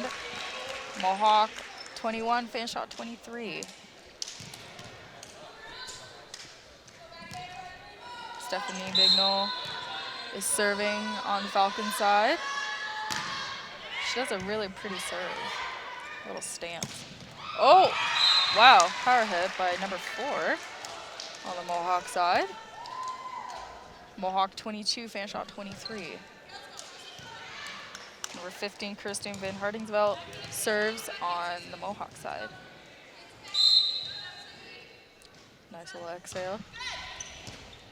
Mohawk 21, Fanshawe 23. Stephanie Bignall is serving on the Falcon side. She does a really pretty serve. Little stance. Oh, wow. Power hit by number 4 on the Mohawk side. Mohawk 22, Fanshawe 23. Number 15, Kirsten Van Hardingsveld serves on the Mohawk side. Nice little exhale.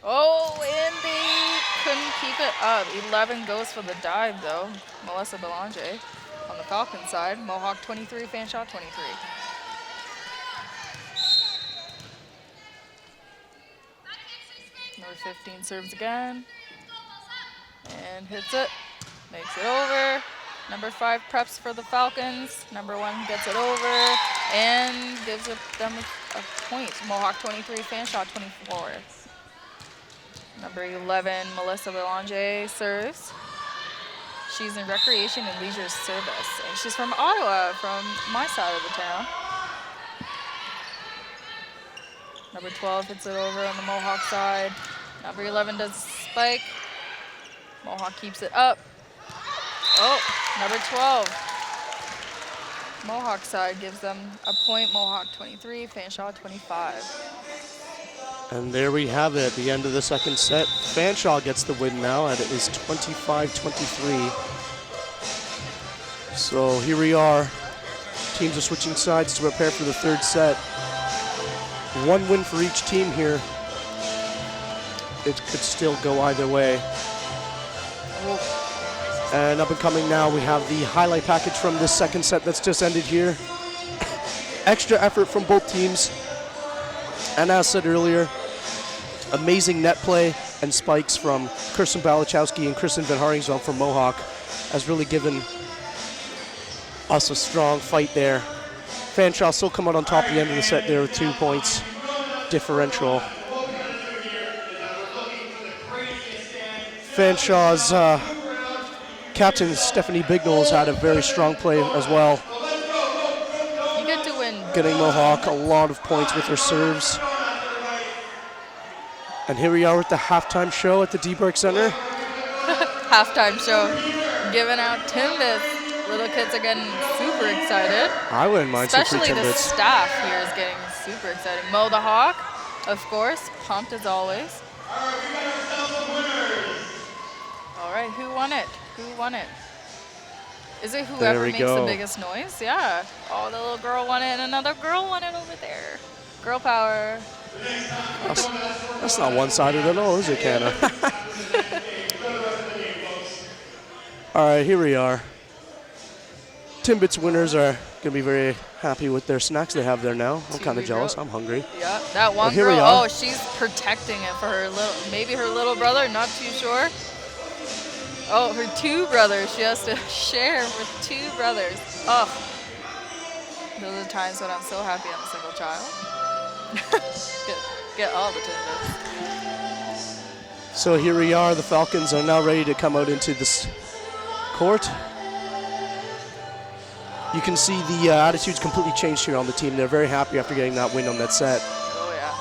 Oh, and they couldn't keep it up. 11 goes for the dive, though. Melissa Belanger on the Falcon side. Mohawk 23, Fanshawe 23. Number 15 serves again and hits it. Makes it over. Number 5 preps for the Falcons. Number 1 gets it over and gives them a point. Mohawk 23, Fanshawe 24. Number 11, Melissa Belanger serves. She's in Recreation and Leisure Service, and she's from Ottawa, from my side of the town. Number 12 hits it over on the Mohawk side. Number 11 does a spike. Mohawk keeps it up. Oh, number 12. Mohawk side gives them a point. Mohawk 23, Fanshawe 25. And there we have it at the end of the second set. Fanshawe gets the win now, and it is 25-23. So here we are. Teams are switching sides to prepare for the third set. 1 win for each team here. it could still go either way. And up and coming now, we have the highlight package from this second set that's just ended here. Extra effort from both teams. And as said earlier, amazing net play and spikes from Kirsten Balachowski and Kristen Van Haringsveld from Mohawk has really given us a strong fight there. Fanshawe still come out on top at the end of the set there with 2 points differential. Fanshawe's captain Stephanie Bignall's had a very strong play as well. You get to win. Getting Mohawk a lot of points with her serves. And here we are with the halftime show at the DeBark Center. Halftime show. Giving out Timbits. Little kids are getting super excited. I wouldn't mind some free Especially the Timbits. staff here is getting super excited. Mo the Hawk, of course, pumped as always. All right, who won it? Who won it? Is it whoever we makes go. the biggest noise? Yeah. Oh, the little girl won it, and another girl won it over there. Girl power. That's not one-sided at all, is it, Canna? All right, here we are. Timbits winners are going to be very happy with their snacks they have there now. I'm kind of jealous. I'm hungry. Yeah, that one here we girl, are. oh, she's protecting it for her little, maybe her little brother, not too sure. Oh, her 2 brothers. She has to share with 2 brothers. Oh, those are times when I'm so happy I'm a single child. get all the Timbits. So here we are. The Falcons are now ready to come out into this court. You can see the attitude's completely changed here on the team. They're very happy after getting that win on that set. Oh, yeah.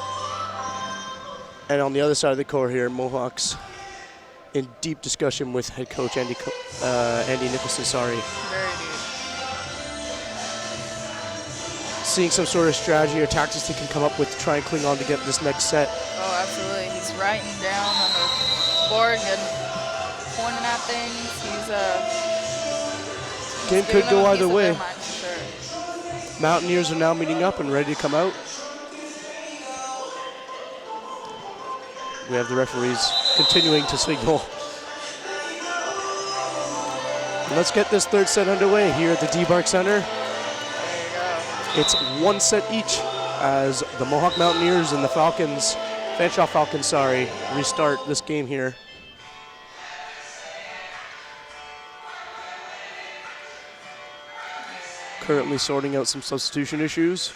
And on the other side of the court here, Mohawks in deep discussion with head coach Andy Nicholson. Very deep. Seeing some sort of strategy or tactics they can come up with to try and cling on to get this next set. Oh, absolutely. He's writing down on the board and pointing at things. Game could go either way. Mind, for sure. Mountaineers are now meeting up and ready to come out. We have the referees continuing to signal. And let's get this third set underway here at the DeBark Center. There you go. It's 1 set each as the Mohawk Mountaineers and the Fanshawe Falcons, restart this game here. Currently sorting out some substitution issues.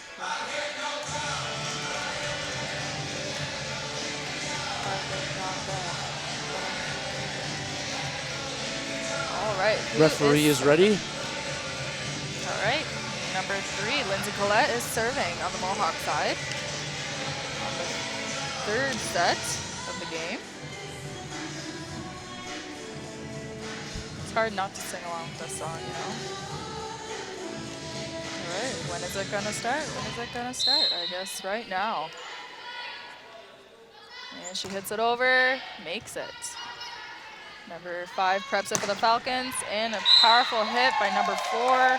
All right. Referee is ready. All right. Number 3, Lindsay Collette is serving on the Mohawk side. On the 3rd set of the game. It's hard not to sing along with this song, you know? All right. When is it going to start? When is it going to start? I guess right now. And she hits it over, makes it. Number 5 preps it for the Falcons, and a powerful hit by number 4,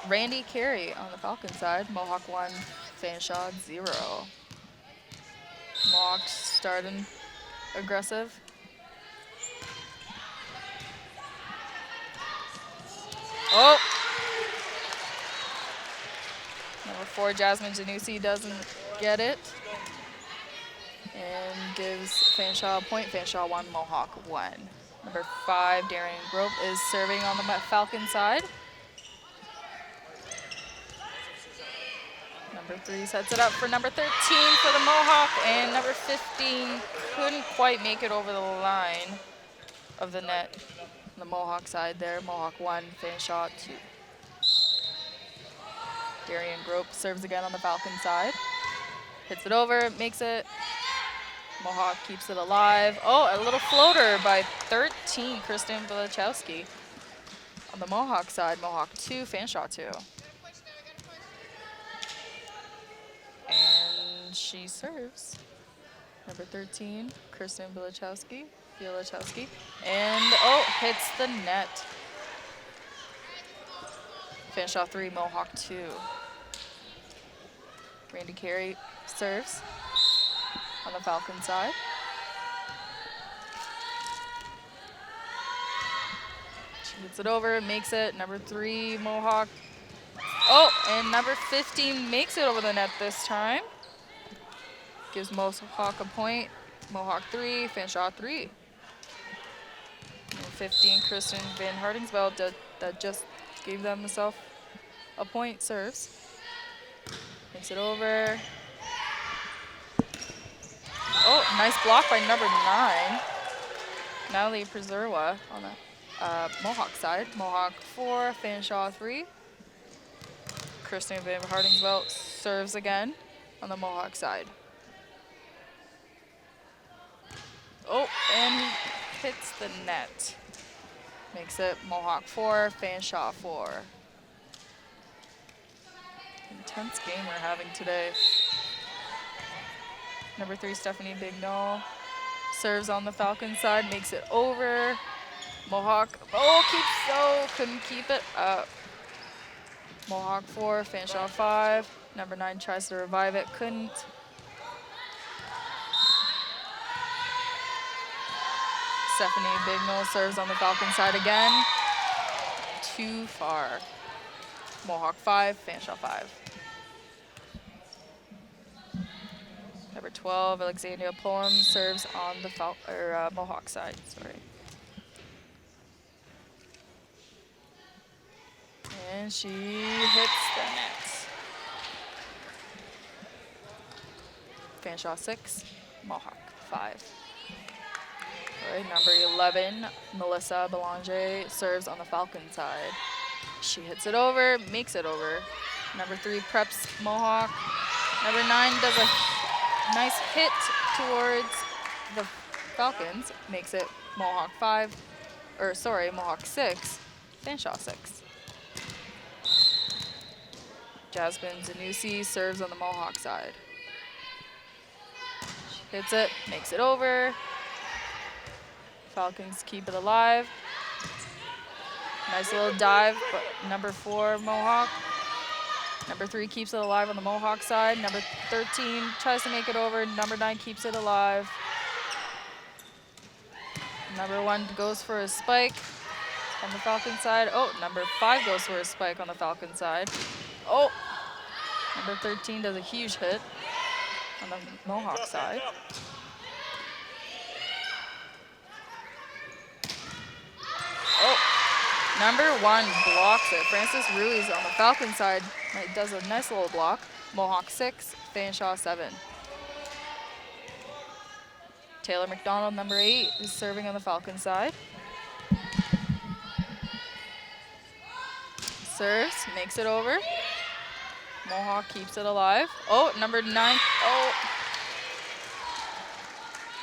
Randy Carey on the Falcon side. Mohawk 1, Fanshawe 0. Mohawk starting aggressive. Oh! Number 4, Jasmine Janussi doesn't get it. And gives Fanshawe a point. Fanshawe 1, Mohawk 1. Number 5, Darian Grope is serving on the Falcon side. Number 3 sets it up for number 13 for the Mohawk, and number 15 couldn't quite make it over the line of the net on the Mohawk side there. Mohawk 1, Fanshawe 2. Darian Grope serves again on the Falcon side. Hits it over, makes it. Mohawk keeps it alive. Oh, a little floater by 13, Kristen Balachowski. On the Mohawk side, Mohawk 2, Fanshawe 2. And she serves. Number 13, Kristen Balachowski. And, oh, hits the net. Fanshawe 3, Mohawk 2. Randy Carey serves on the Falcon side. She gets it over, makes it. Number 3, Mohawk. Oh, and number 15 makes it over the net this time. Gives Mohawk a point. Mohawk 3, Fanshawe 3. And 15, Kristen Van Hardingsveld that just gave themselves a point, serves. Makes it over. Oh, nice block by number 9. Natalie Preserwa on the Mohawk side. Mohawk 4, Fanshawe 3. Kristen Van Hardingsveld serves again on the Mohawk side. Oh, and he hits the net. Makes it Mohawk 4, Fanshawe 4. Intense game we're having today. Number 3, Stephanie Bignall serves on the Falcon side, makes it over. Mohawk, couldn't keep it up. Mohawk 4, Fanshawe 5. Number 9 tries to revive it, couldn't. Stephanie Bignall serves on the Falcon side again. Too far. Mohawk 5, Fanshawe 5. Number 12, Alexandria Pullum serves on the Mohawk side. Sorry. And she hits the net. Fanshawe 6, Mohawk 5. All right, number 11, Melissa Belanger serves on the Falcon side. She hits it over, makes it over. Number 3 preps Mohawk. Number 9 does a nice hit towards the Falcons, makes it Mohawk 6, Fanshawe 6. Jasmine Zanussi serves on the Mohawk side. She hits it, makes it over. Falcons keep it alive. Nice little dive, but number 4, Mohawk. Number 3 keeps it alive on the Mohawk side. Number 13 tries to make it over. Number 9 keeps it alive. Number 1 goes for a spike on the Falcon side. Oh, number 5 goes for a spike on the Falcon side. Oh, number 13 does a huge hit on the Mohawk side. Oh, number 1 blocks it. Frances Ruiz on the Falcon side does a nice little block. Mohawk 6, Fanshawe 7. Taylor McDonald, number 8, is serving on the Falcon side. Serves, makes it over. Mohawk keeps it alive. Oh, number 9. Oh,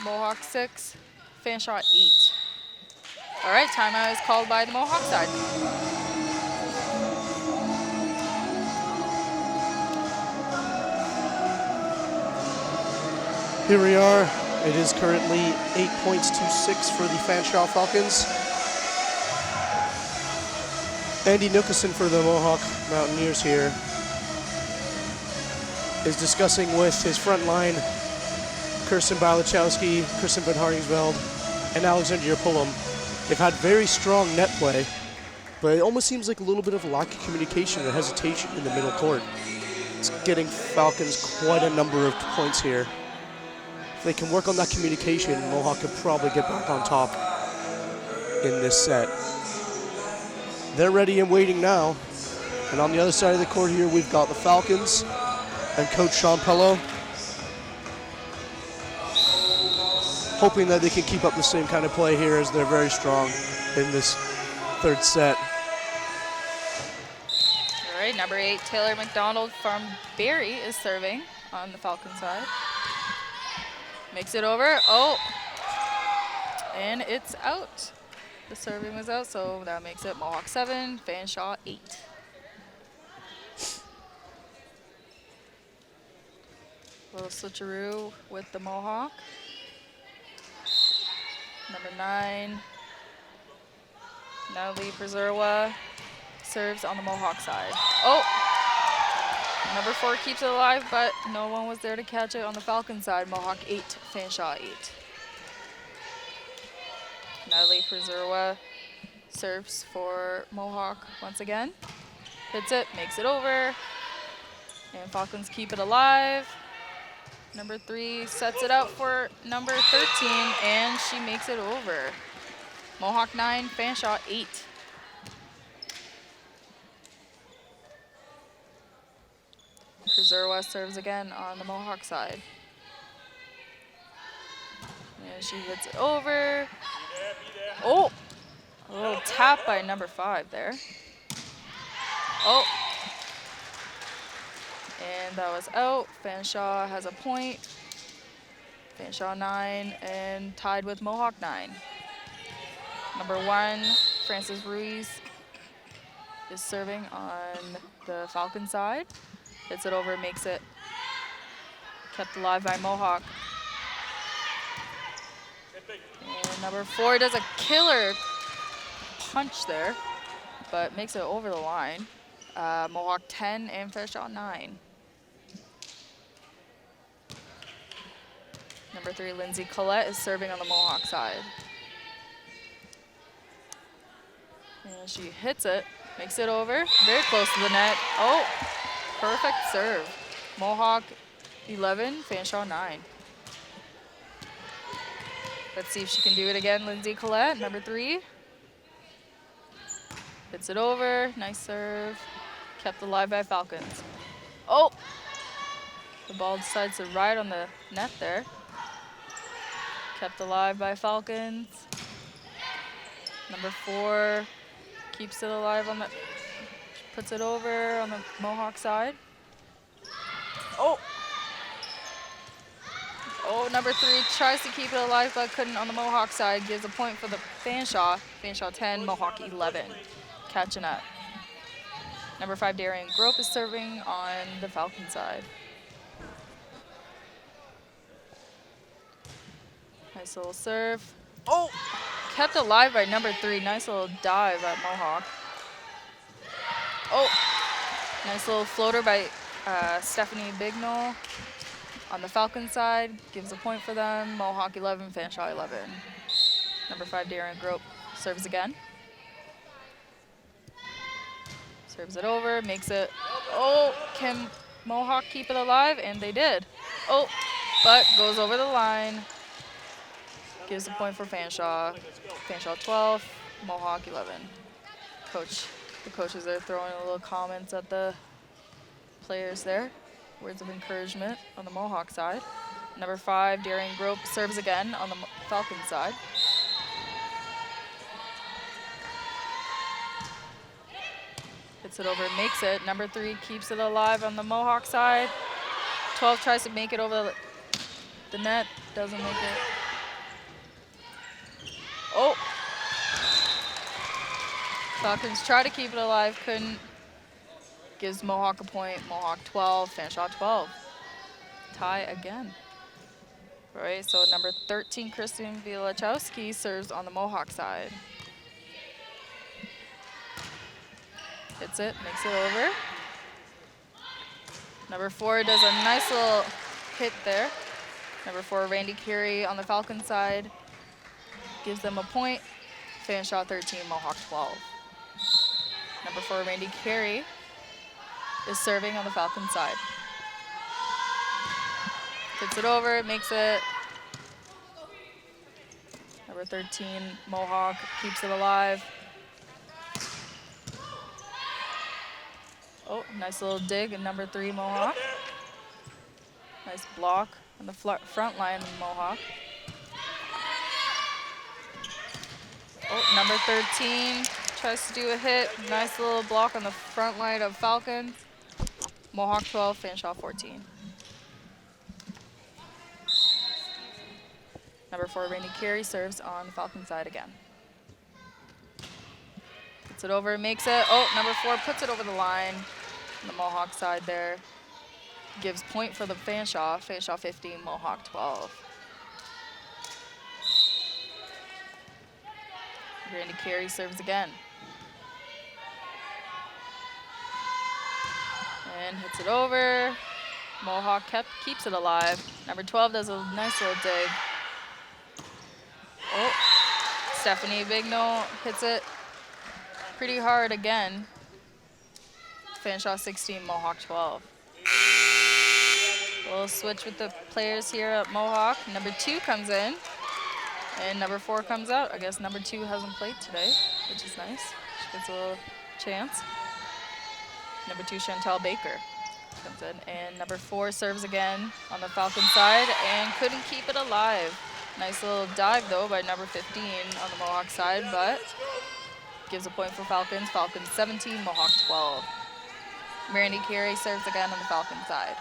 Mohawk 6, Fanshawe 8. All right, timeout is called by the Mohawk side. Here we are. It is currently 8 points to 6 for the Fanshawe Falcons. Andy Nicholson for the Mohawk Mountaineers here is discussing with his front line, Kirsten Balachowski, Kristen Van Hardingsveld, and Alexandria Pullum. They've had very strong net play, but it almost seems like a little bit of a lack of communication and hesitation in the middle court. It's getting Falcons quite a number of points here. If they can work on that communication, Mohawk could probably get back on top in this set. They're ready and waiting now. And on the other side of the court here, we've got the Falcons and Coach Sean Pello, hoping that they can keep up the same kind of play here as they're very strong in this third set. All right, number 8, Taylor McDonald from Barrie is serving on the Falcon side. Makes it over. Oh, and it's out. The serving was out, so that makes it Mohawk 7, Fanshawe 8. Little switcheroo with the Mohawk. Number 9, Natalie Preserwa serves on the Mohawk side. Oh, Number 4 keeps it alive, but no one was there to catch it on the Falcon side. Mohawk 8, Fanshawe 8. Natalie Prezerwa serves for Mohawk once again. Hits it, makes it over. And Falcons keep it alive. Number 3 sets it up for number 13, and she makes it over. Mohawk 9, Fanshawe 8. Prezerwa serves again on the Mohawk side. And she hits it over. Oh! A little tap by number 5 there. Oh! And that was out. Fanshawe has a point. Fanshawe 9 and tied with Mohawk 9. Number 1, Frances Ruiz is serving on the Falcon side. Hits it over, makes it. Kept alive by Mohawk. And number 4 does a killer punch there, but makes it over the line. Mohawk 10 and Fanshawe 9. Number 3, Lindsay Collette is serving on the Mohawk side. And she hits it, makes it over, very close to the net. Oh, perfect serve. Mohawk 11, Fanshawe 9. Let's see if she can do it again, Lindsay Collette, number 3. Hits it over, nice serve. Kept alive by Falcons. Oh! The ball decides to ride on the net there. Kept alive by Falcons. Number 4 keeps it alive on the, puts it over on the Mohawk side. Oh! Oh, number 3 tries to keep it alive but couldn't on the Mohawk side. Gives a point for the Fanshawe. Fanshawe 10, Mohawk 11. Catching up. Number 5, Darian Grope is serving on the Falcon side. Nice little serve. Oh! Kept alive by number 3. Nice little dive at Mohawk. Oh! Nice little floater by Stephanie Bignall on the Falcon side. Gives a point for them. Mohawk 11, Fanshawe 11. Number 5, Darian Grope serves again. Serves it over, makes it. Oh, can Mohawk keep it alive? And they did. Oh, but goes over the line. Gives a point for Fanshawe. Fanshawe 12, Mohawk 11. The coaches are throwing a little comments at the players there. Words of encouragement on the Mohawk side. Number 5, Darian Grope serves again on the Falcon side. Hits it over, makes it. Number 3 keeps it alive on the Mohawk side. 12 tries to make it over the net, doesn't make it. Oh! Falcons try to keep it alive, couldn't. Gives Mohawk a point. Mohawk 12, Fanshawe 12. Tie again. All right, so number 13, Kristen Wielachowski serves on the Mohawk side. Hits it, makes it over. Number 4 does a nice little hit there. Number 4, Randy Carey on the Falcon side. Gives them a point. Fanshawe 13, Mohawk 12. Number 4, Randy Carey is serving on the Falcon side. Hits it over, makes it. Number 13, Mohawk keeps it alive. Oh, nice little dig in number 3, Mohawk. Nice block on the front line of Mohawk. Oh, number 13 tries to do a hit. Nice little block on the front line of Falcons. Mohawk 12, Fanshawe 14. Number 4, Randy Carey serves on the Falcon side again. Gets it over, makes it. Oh, number 4 puts it over the line on the Mohawk side there. Gives point for the Fanshawe. Fanshawe 15, Mohawk 12. Randy Carey serves again. And hits it over. Mohawk keeps it alive. Number 12 does a nice little dig. Oh, Stephanie Bigno hits it pretty hard again. Fanshawe 16, Mohawk 12. We'll switch with the players here at Mohawk. Number 2 comes in, and number 4 comes out. I guess number 2 hasn't played today, which is nice. She gets a little chance. Number 2, Chantel Baker, comes in, and number 4 serves again on the Falcon side and couldn't keep it alive. Nice little dive though by number 15 on the Mohawk side, but gives a point for Falcons. Falcons 17, Mohawk 12. Randy Carey serves again on the Falcon side.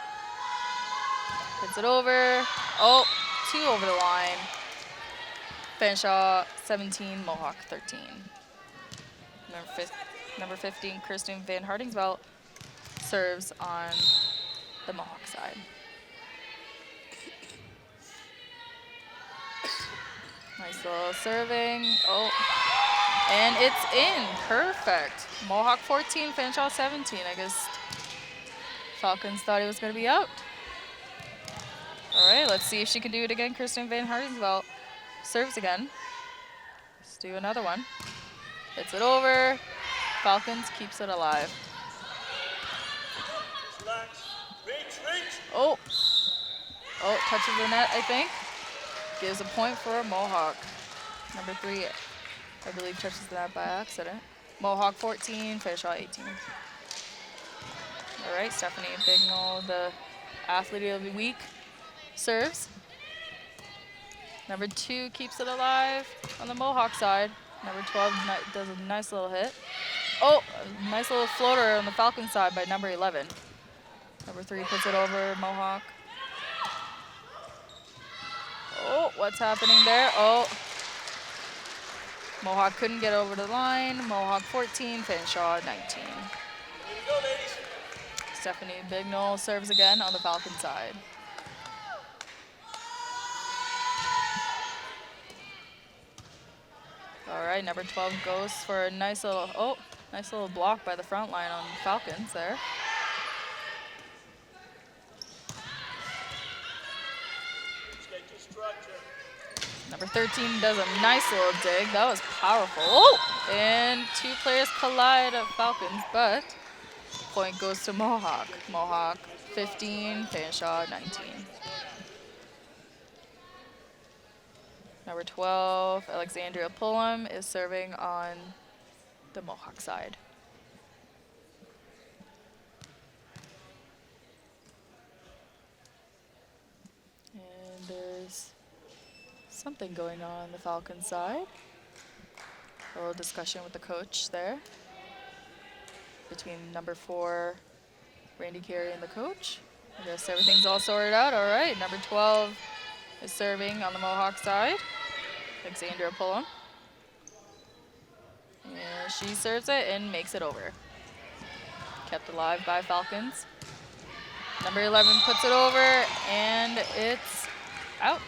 Hits it over. Oh, 2 over the line. Fanshawe 17, Mohawk 13. Number 15, Kristen Van Hardingsveld serves on the Mohawk side. Nice little serving. Oh, and it's in. Perfect. Mohawk 14, Fanshawe 17. I guess Falcons thought he was going to be out. All right, let's see if she can do it again. Kristen Van Hardingsveld serves again. Let's do another one. Hits it over. Falcons keeps it alive. Oh, touches the net, I think. Gives a point for Mohawk. Number 3, I believe, touches the net by accident. Mohawk 14, Fanshawe 18. All right, Stephanie Bignall, the athlete of the week, serves. Number 2 keeps it alive on the Mohawk side. Number 12 does a nice little hit. Oh, a nice little floater on the Falcon side by number 11. Number 3 puts it over Mohawk. Oh, what's happening there? Oh, Mohawk couldn't get over the line. Mohawk 14, Fanshawe 19. Stephanie Bignall serves again on the Falcon side. All right, number 12 goes for a nice little block by the front line on Falcons there. Number 13 does a nice little dig. That was powerful. Oh, and 2 players collide at Falcons, but point goes to Mohawk. Mohawk 15, Fanshawe 19. Number 12, Alexandria Pullum, is serving on the Mohawk side. And there's something going on the Falcon side. A little discussion with the coach there between number 4, Randy Carey, and the coach. I guess everything's all sorted out. All right, number 12 is serving on the Mohawk side, Alexandria Pullum. And she serves it and makes it over. Kept alive by Falcons. Number 11 puts it over, and it's out.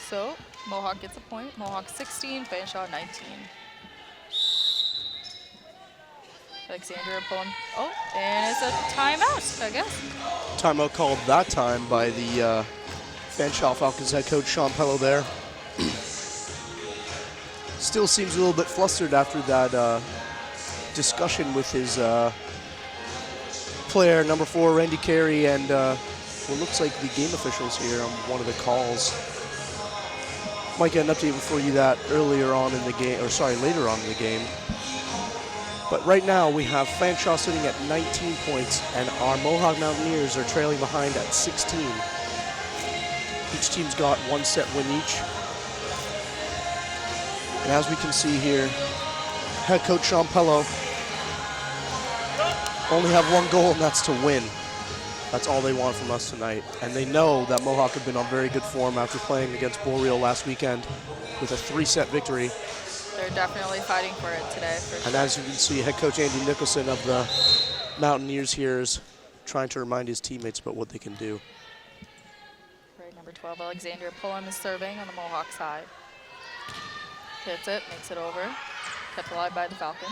So Mohawk gets a point. Mohawk 16, Fanshawe 19. Alexandria Pullum. Oh, and it's a timeout, I guess. Timeout called that time by the Fanshawe Falcons head coach Sean Pello there. Still seems a little bit flustered after that discussion with his player, number 4, Randy Carey, and what looks like the game officials here on one of the calls. Might get an update for you that later on in the game. But right now we have Fanshawe sitting at 19 points, and our Mohawk Mountaineers are trailing behind at 16. Each team's got 1 set win each. And as we can see here, head coach Sean Pello only have 1 goal, and that's to win. That's all they want from us tonight. And they know that Mohawk have been on very good form after playing against Boreal last weekend with a 3-set victory. They're definitely fighting for it today, for sure. And as you can see, head coach Andy Nicholson of the Mountaineers here is trying to remind his teammates about what they can do. Right, number 12, Alexandria Pullum is serving on the Mohawk side. Hits it, makes it over. Kept alive by the Falcons.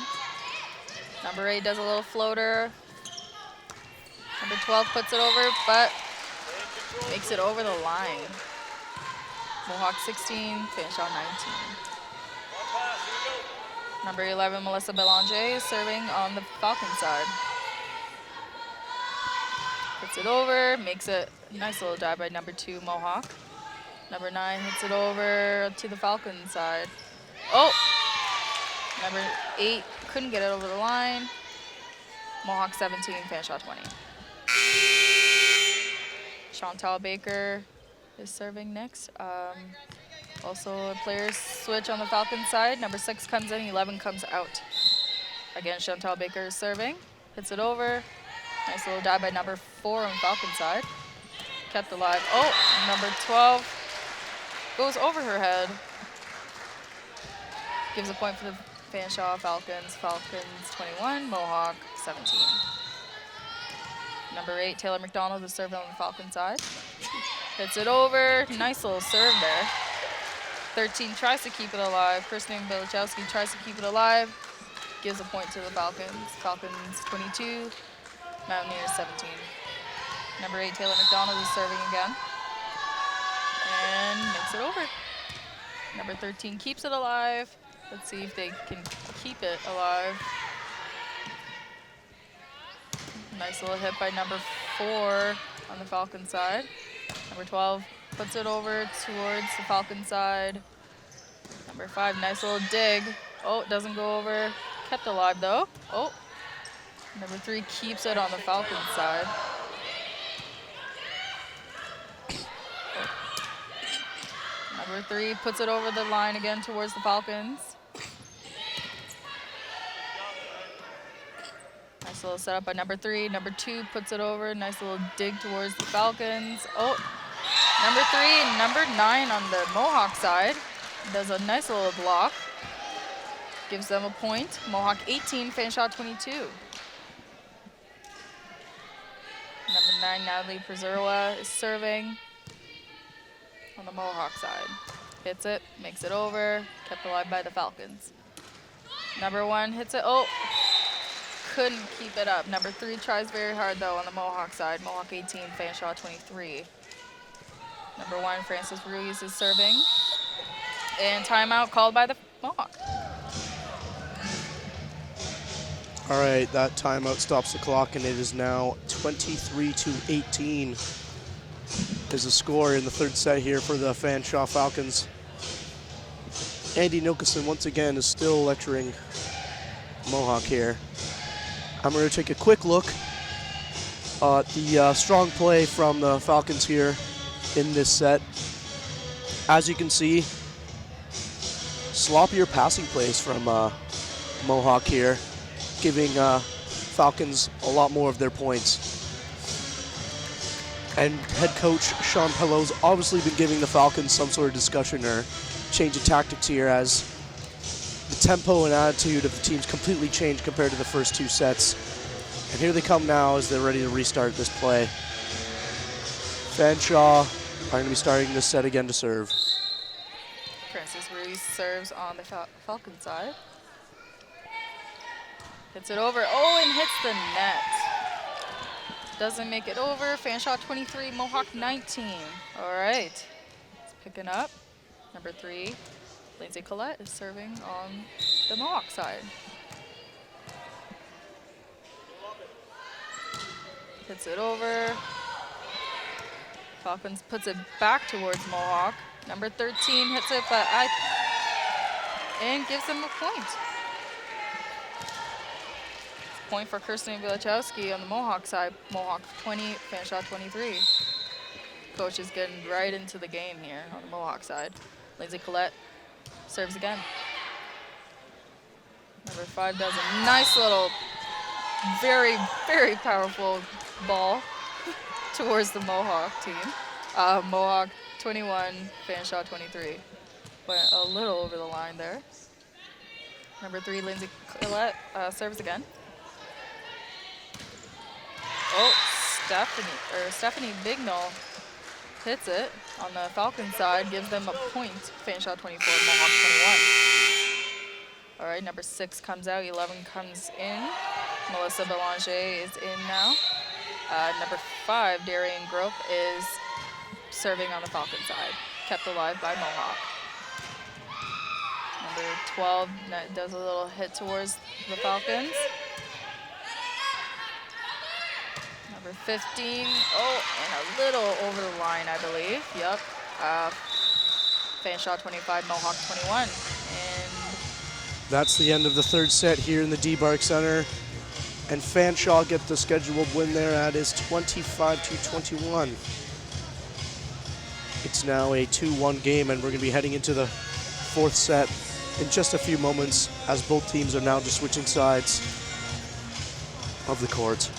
Number 8 does a little floater. Number 12 puts it over, but makes it over the line. Mohawk 16, Fanshawe 19. Number 11, Melissa Belanger is serving on the Falcon side. Puts it over, makes it a nice little dive by number 2, Mohawk. Number 9 hits it over to the Falcon side. Oh! Number 8 couldn't get it over the line. Mohawk 17, Fanshawe 20. Chantal Baker is serving next. Also a players switch on the Falcon side. Number 6 comes in, 11 comes out. Again, Chantal Baker is serving. Hits it over. Nice little dive by number 4 on Falcon side. Kept alive. Oh, number 12 goes over her head. Gives a point for the Fanshawe Falcons. Falcons 21, Mohawk 17. Number 8, Taylor McDonald is serving on the Falcon side. Hits it over. Nice little serve there. 13 tries to keep it alive. Kristen Bilichowski tries to keep it alive. Gives a point to the Falcons. Falcons 22, Mountaineers 17. Number 8, Taylor McDonald is serving again. And makes it over. Number 13 keeps it alive. Let's see if they can keep it alive. Nice little hit by number 4 on the Falcon side. Number 12 puts it over towards the Falcon side. Number 5, nice little dig. Oh, it doesn't go over. Kept alive though. Oh. Number 3 keeps it on the Falcon side. Number 3 puts it over the line again towards the Falcons. Nice little setup by number 3. Number 2 puts it over. Nice little dig towards the Falcons. Oh, number 3 and number 9 on the Mohawk side does a nice little block. Gives them a point. Mohawk 18, Fanshawe 22. Number 9, Natalie Prezerwa is serving on the Mohawk side. Hits it, makes it over, kept alive by the Falcons. Number 1 hits it, oh, couldn't keep it up. Number 3 tries very hard though on the Mohawk side. Mohawk 18, Fanshawe 23. Number 1, Francis Ruiz is serving. And timeout called by the Mohawk. All right, that timeout stops the clock, and it is now 23-18 is the score in the third set here for the Fanshawe Falcons. Andy Nilkison once again is still lecturing Mohawk here. I'm going to take a quick look at the strong play from the Falcons here in this set. As you can see, sloppier passing plays from Mohawk here, giving Falcons a lot more of their points. And head coach Sean Pelot's obviously been giving the Falcons some sort of discussion or change of tactics here, as the tempo and attitude of the teams completely changed compared to the first 2 sets. And here they come now as they're ready to restart this play. Fanshawe are going to be starting this set again to serve. Francis Ruiz serves on the Falcon side. Hits it over, oh, and hits the net. Doesn't make it over. Fanshawe 23, Mohawk 19. All right, it's picking up. Number 3, Lindsay Collette is serving on the Mohawk side. Hits it over. Falcons puts it back towards Mohawk. Number 13 hits it, and gives them a point. Point for Kirsten Bilichowski on the Mohawk side. Mohawk 20, Fanshawe 23. Coach is getting right into the game here on the Mohawk side. Lindsay Collette serves again. Number 5 does a nice little, very, very powerful ball towards the Mohawk team. Mohawk 21, Fanshawe 23. Went a little over the line there. Number 3, Lindsay Collette serves again. Oh, Stephanie Bignall hits it on the Falcon side, gives them a point. Fanshawe 24, Mohawk 21. All right, number 6 comes out, 11 comes in. Melissa Belanger is in now. Number 5, Darian Grope, is serving on the Falcon side. Kept alive by Mohawk. Number 12 does a little hit towards the Falcons. Number 15, and a little over the line, I believe. Yep. Fanshawe 25, Mohawk 21. And that's the end of the third set here in the D-Bark Center. And Fanshawe get the scheduled win there at is 25-21. It's now a 2-1 game, and we're going to be heading into the fourth set in just a few moments, as both teams are now just switching sides of the court.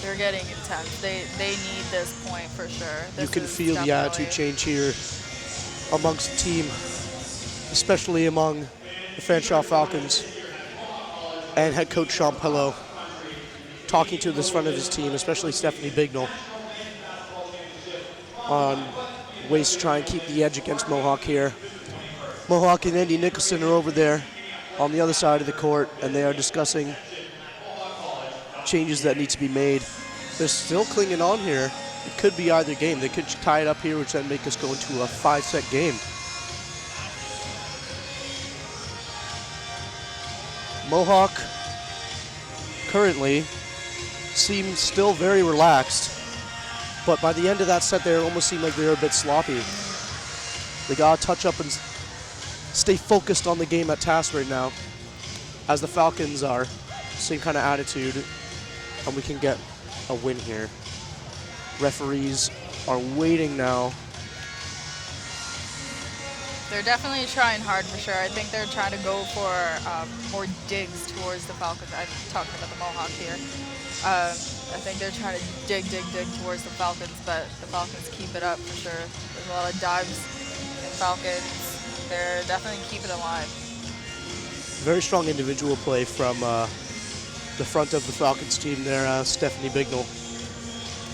they're getting intense. They need this point for sure. You can feel the attitude change here amongst the team, especially among the Fanshawe Falcons and head coach Sean Pello talking to this front of his team, especially Stephanie Bignell, on ways to try and keep the edge against Mohawk here. Mohawk and Andy Nicholson are over there on the other side of the court, and they are discussing changes that need to be made. They're still clinging on here. It could be either game. They could tie it up here, which then make us go into a 5-set game. Mohawk currently seems still very relaxed, but by the end of that set, they almost seem like they're a bit sloppy. They gotta touch up and stay focused on the game at task right now, as the Falcons are. Same kind of attitude, and we can get a win here. Referees are waiting now. They're definitely trying hard for sure. I think they're trying to go for more digs towards the Falcons. I'm talking about the Mohawk here. I think they're trying to dig towards the Falcons, but the Falcons keep it up for sure. There's a lot of dives in Falcons. They're definitely keeping it alive. Very strong individual play from the front of the Falcons team there, Stephanie Bignell.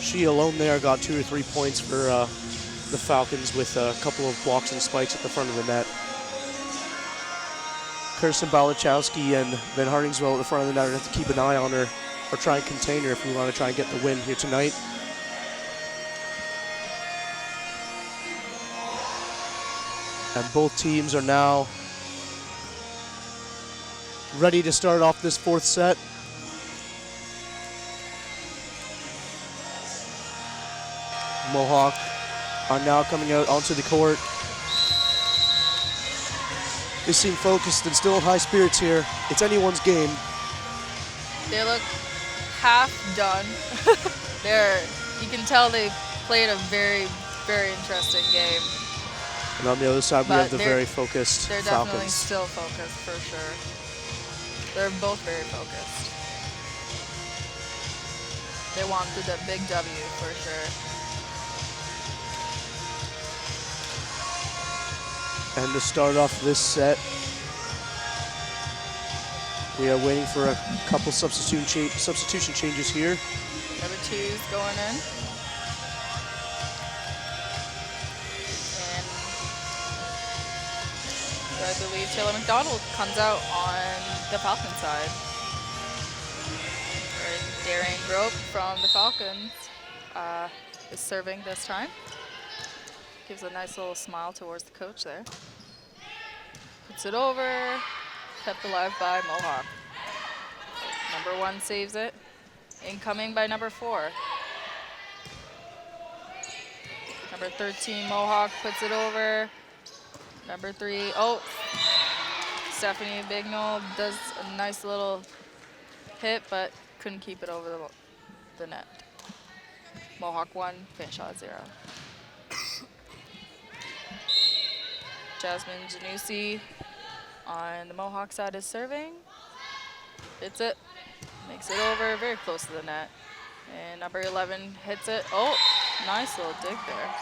She alone there got 2 or 3 points for the Falcons with a couple of blocks and spikes at the front of the net. Kirsten Balachowski and Van Hardingswell at the front of the net have to keep an eye on her or try and contain her if we want to try and get the win here tonight. And both teams are now ready to start off this fourth set. Mohawk are now coming out onto the court. They seem focused and still in high spirits here. It's anyone's game. They look half done. You can tell they played a very, very interesting game. And on the other side, we have the very focused They're Falcons. definitely still focused for sure. They're both very focused. They want the big W for sure. And to start off this set, we are waiting for a couple substitution changes here. Number 2's going in. And I believe Taylor McDonald comes out on the Falcon side. Or Darian Grope from the Falcons is serving this time. Gives a nice little smile towards the coach there. Puts it over, kept alive by Mohawk. Number 1 saves it. Incoming by number 4. Number 13, Mohawk, puts it over. Number 3, Stephanie Bignell does a nice little hit, but couldn't keep it over the net. Mohawk 1, Fanshawe 0. Jasmine Janussi on the Mohawk side is serving. Hits it, makes it over, very close to the net. And number 11 hits it. Oh, nice little dig there.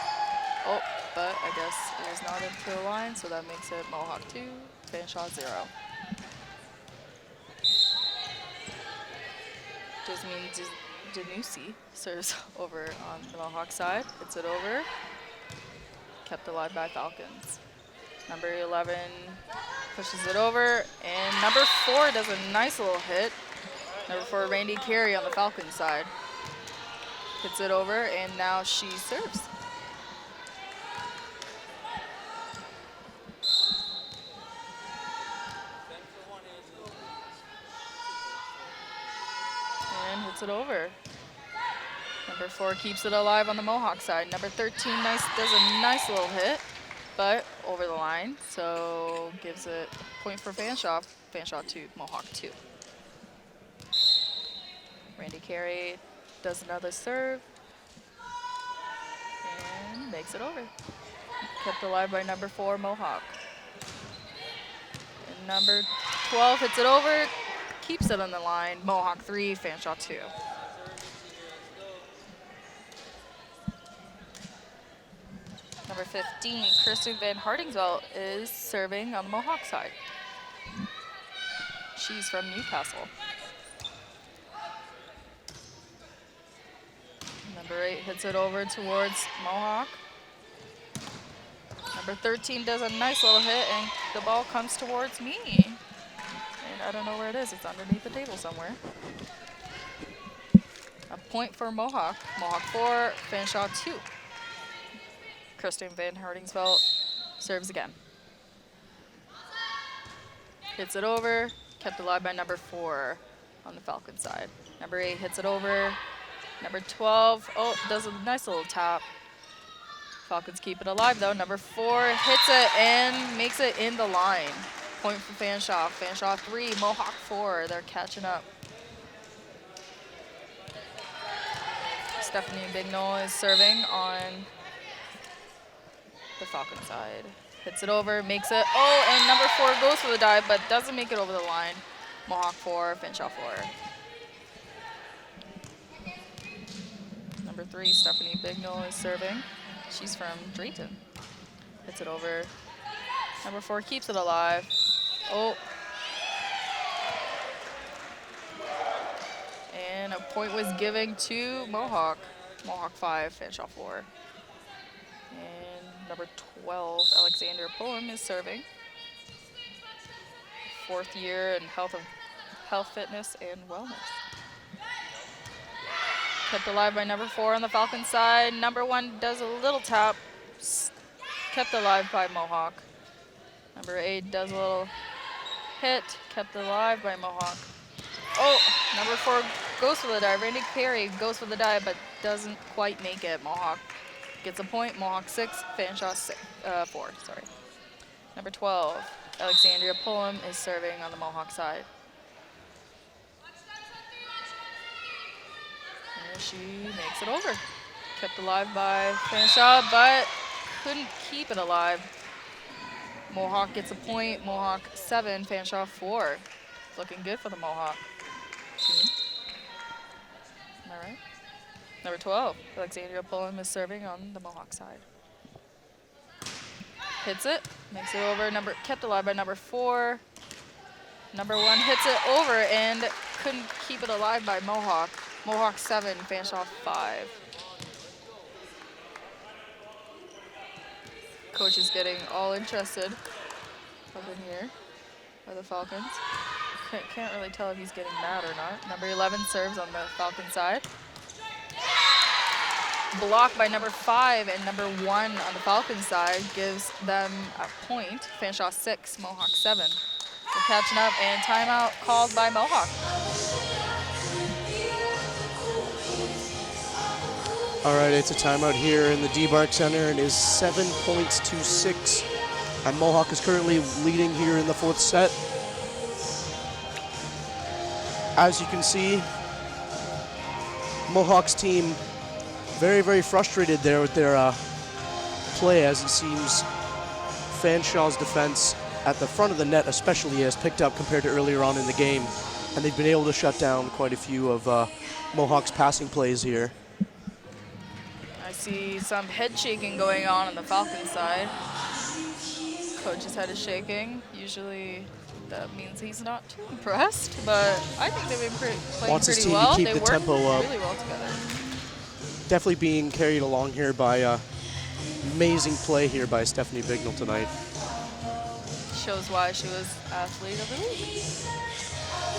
Oh, but I guess it was not into the line, so that makes it Mohawk 2, Fanshawe 0. Jasmine Janussi serves over on the Mohawk side, hits it over. Kept alive by Falcons. Number 11 pushes it over, and number 4 does a nice little hit. Number 4, Randy Carey on the Falcons side. Hits it over, and now she serves. And hits it over. Number 4 keeps it alive on the Mohawk side. Number 13 does a nice little hit, but over the line, so gives it a point for Fanshawe. Fanshawe 2, Mohawk 2. Randy Carey does another serve and makes it over. Kept alive by number 4, Mohawk. And number 12 hits it over, keeps it on the line. Mohawk 3, Fanshawe 2. Number 15, Kirsten Van Hardingsveld is serving on the Mohawk side. She's from Newcastle. Number 8 hits it over towards Mohawk. Number 13 does a nice little hit, and the ball comes towards me. And I don't know where it is. It's underneath the table somewhere. A point for Mohawk. Mohawk 4, Fanshawe 2. Kristen Van Hardingsveld serves again. Hits it over, kept alive by number 4 on the Falcon side. Number 8 hits it over. Number 12, does a nice little tap. Falcons keep it alive though. Number 4 hits it and makes it in the line. Point for Fanshawe. Fanshawe 3, Mohawk 4. They're catching up. Stephanie Bignol is serving on the Falcon side. Hits it over, makes it, and number 4 goes for the dive, but doesn't make it over the line. Mohawk 4, Fanshawe 4. Number 3, Stephanie Bignol is serving. She's from Drayton. Hits it over. Number 4 keeps it alive. And a point was given to Mohawk. Mohawk 5, Fanshawe 4. And number 12, Alexandra Pullum is serving. 4th year in health, fitness, and wellness. Kept alive by number 4 on the Falcon side. Number 1 does a little tap. Kept alive by Mohawk. Number 8 does a little hit. Kept alive by Mohawk. Number 4 goes for the dive. Randy Carey goes for the dive, but doesn't quite make it. Mohawk gets a point. Mohawk 6, Fanshawe 4. Sorry. Number 12, Alexandria Pullum is serving on the Mohawk side. And she makes it over. Kept alive by Fanshawe, but couldn't keep it alive. Mohawk gets a point. Mohawk 7, Fanshawe 4. Looking good for the Mohawk team. Am I right? Number 12, Alexandria Pullum is serving on the Mohawk side. Hits it, makes it over. Kept alive by number 4. Number 1 hits it over and couldn't keep it alive by Mohawk. Mohawk 7, Fanshawe 5. Coach is getting all interested up in here by the Falcons. Can't really tell if he's getting mad or not. Number 11 serves on the Falcon side. Blocked by number 5, and number 1 on the Falcon side gives them a point. Fanshawe 6, Mohawk 7. They're catching up, and timeout called by Mohawk. All right, it's a timeout here in the D-Bark Center. It is 7 points to 6. And Mohawk is currently leading here in the 4th set. As you can see, Mohawk's team very, very frustrated there with their play, as it seems Fanshawe's defense at the front of the net especially has picked up compared to earlier on in the game. And they've been able to shut down quite a few of Mohawk's passing plays here. I see some head shaking going on the Falcon side. Coach's head is shaking. Usually that means he's not too impressed, but I think they've been playing Wants his pretty team well. to keep They the tempo up. really well together. Definitely being carried along here by amazing play here by Stephanie Bignol tonight. Shows why she was athlete of the week.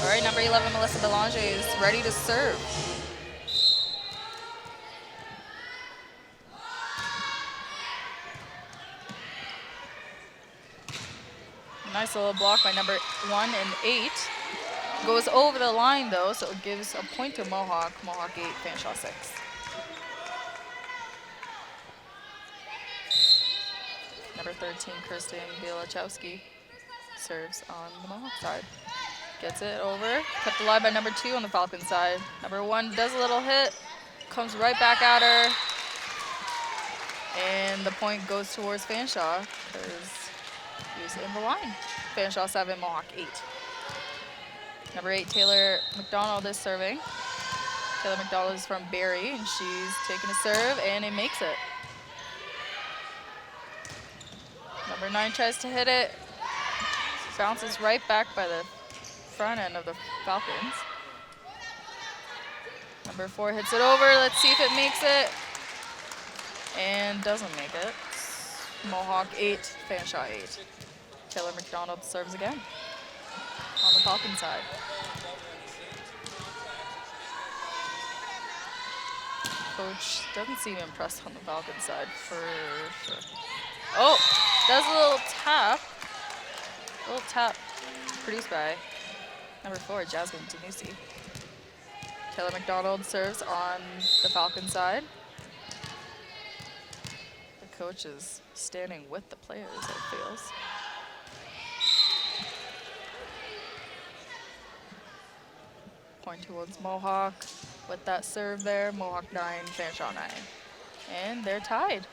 All right, number 11, Melissa Belanger is ready to serve. Nice little block by number 1 and 8. Goes over the line though, so it gives a point to Mohawk. Mohawk 8, Fanshawe 6. Number 13, Kirsten Bielachowski serves on the Mohawk side. Gets it over. Kept alive by number 2 on the Falcon side. Number 1 does a little hit, comes right back at her, and the point goes towards Fanshawe because he was in the line. Fanshawe 7, Mohawk 8. Number 8, Taylor McDonald is serving. Taylor McDonald is from Barrie, and she's taking a serve, and it makes it. Number 9 tries to hit it. Bounces right back by the front end of the Falcons. Number 4 hits it over. Let's see if it makes it. And doesn't make it. Mohawk 8, Fanshawe 8. Taylor McDonald serves again on the Falcon side. Coach doesn't seem impressed on the Falcon side for sure. Oh, does a little tap. A little tap produced by number 4, Jasmine Danusi. Taylor McDonald serves on the Falcon side. The coach is standing with the players, it feels. Point towards Mohawk with that serve there. Mohawk 9, Fanshawe 9. And they're tied.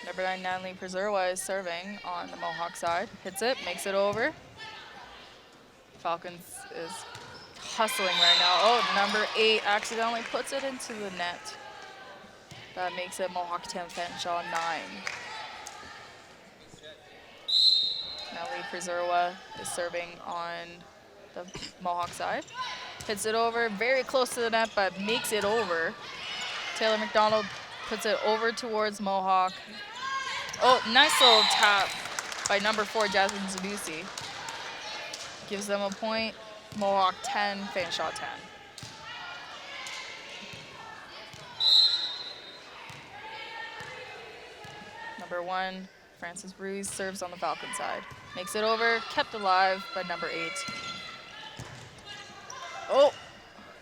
Number 9, Natalie Preserwa is serving on the Mohawk side. Hits it, makes it over. Falcons is hustling right now. Oh, number 8 accidentally puts it into the net. That makes it Mohawk 10, Fanshawe 9. Natalie Preserwa is serving on the Mohawk side. Hits it over, very close to the net, but makes it over. Taylor McDonald puts it over towards Mohawk. Oh, nice little tap by number 4, Jasmine Zanusi. Gives them a point. Mohawk 10, Fanshawe 10. Number 1, Frances Ruiz serves on the Falcon side. Makes it over, kept alive by number 8. Oh,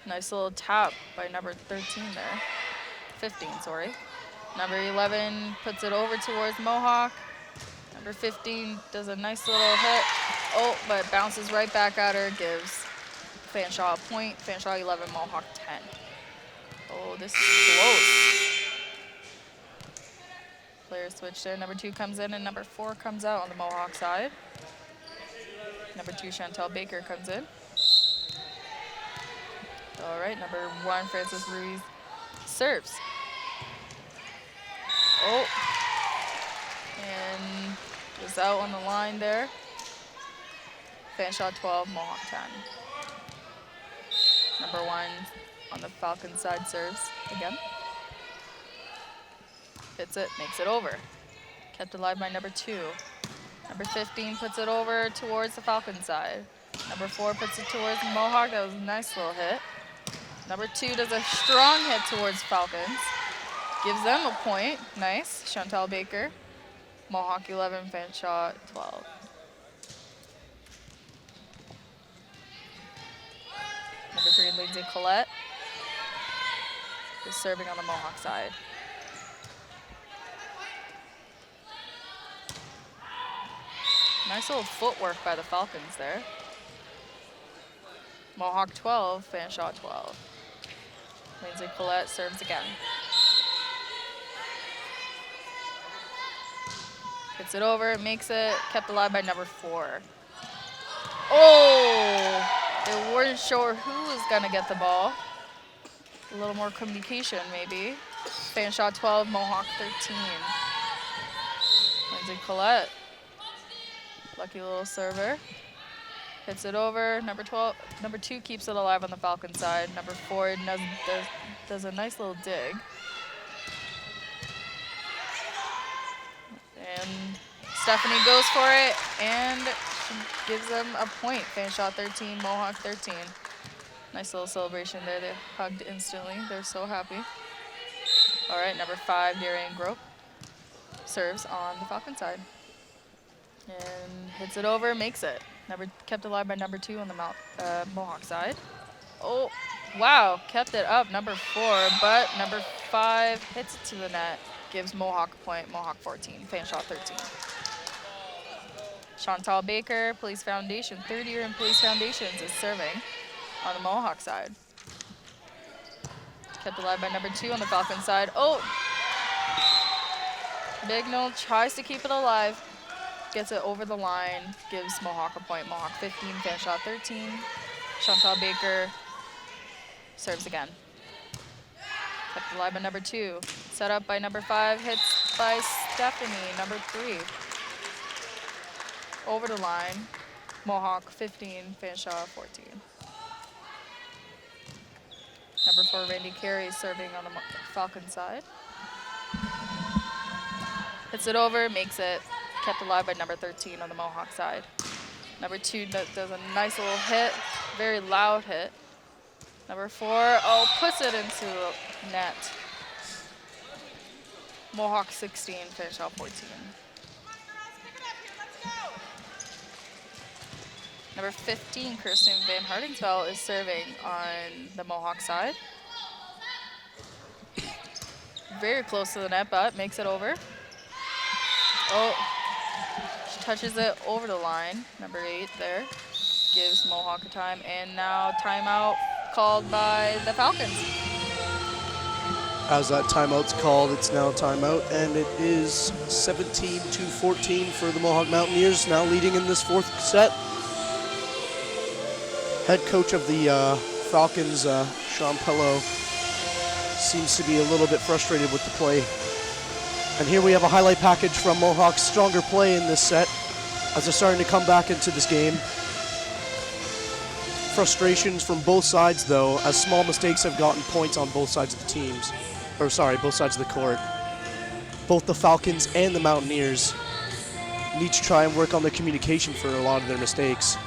nice little tap by number 13 there. 15, sorry. Number 11 puts it over towards Mohawk. Number 15 does a nice little hit. Oh, but bounces right back at her, gives Fanshawe a point. Fanshawe 11, Mohawk 10. Oh, this is close. Players switched in. Number 2 comes in, and number 4 comes out on the Mohawk side. Number 2, Chantel Baker comes in. All right, number 1, Frances Ruiz serves. Oh, and is out on the line there. Fanshawe 12, Mohawk 10. Number 1 on the Falcon side serves again. Hits it, makes it over. Kept alive by number 2. Number 15 puts it over towards the Falcon side. Number 4 puts it towards Mohawk. That was a nice little hit. Number 2 does a strong hit towards Falcons. Gives them a point. Nice. Chantal Baker. Mohawk 11, Fanshawe 12. Number 3, Lindsay Collette is serving on the Mohawk side. Nice little footwork by the Falcons there. Mohawk 12, Fanshawe 12. Lindsay Collette serves again. Hits it over, makes it, kept alive by number 4. Oh! They weren't sure who was gonna get the ball. A little more communication maybe. Fanshawe 12, Mohawk 13. Lindsay Collette. Lucky little server. Hits it over. Number 2 keeps it alive on the Falcon side. Number 4 does a nice little dig. And Stephanie goes for it, and gives them a point. Fanshawe 13, Mohawk 13. Nice little celebration there. They hugged instantly. They're so happy. All right, number 5, Darian Grope, serves on the Falcon side. And hits it over, makes it. Kept alive by number 2 on the Mohawk side. Oh, wow, kept it up, number 4, but number 5 hits it to the net. Gives Mohawk a point, Mohawk 14, Fanshawe 13. Chantal Baker, Police Foundation, 3rd year in Police Foundations, is serving on the Mohawk side. Kept alive by number 2 on the Falcon side. Oh! Bignell tries to keep it alive. Gets it over the line. Gives Mohawk a point. Mohawk 15, Fanshawe 13. Chantal Baker serves again. Kept alive by number 2. Set up by number 5. Hits by Stephanie, number 3. Over the line. Mohawk 15, Fanshawe 14. Number 4, Randy Carey, serving on the Falcon side. Hits it over, makes it. Kept alive by number 13 on the Mohawk side. Number 2 does a nice little hit, very loud hit. Number 4, oh, puts it into the net. Mohawk 16, Fanshawe 14. Number 15, Kirsten Van Hardingsveld, is serving on the Mohawk side. Very close to the net, but makes it over. Oh, she touches it over the line. Number 8 there. Gives Mohawk a time, and now timeout called by the Falcons. As that timeout's called, it's now timeout, and it is 17-14 for the Mohawk Mountaineers, now leading in this 4th set. Head coach of the Falcons, Sean Pello, seems to be a little bit frustrated with the play. And here we have a highlight package from Mohawk's stronger play in this set as they're starting to come back into this game. Frustrations from both sides, though, as small mistakes have gotten points on both sides of the teams. Or sorry, both sides of the court. Both the Falcons and the Mountaineers need to try and work on their communication for a lot of their mistakes,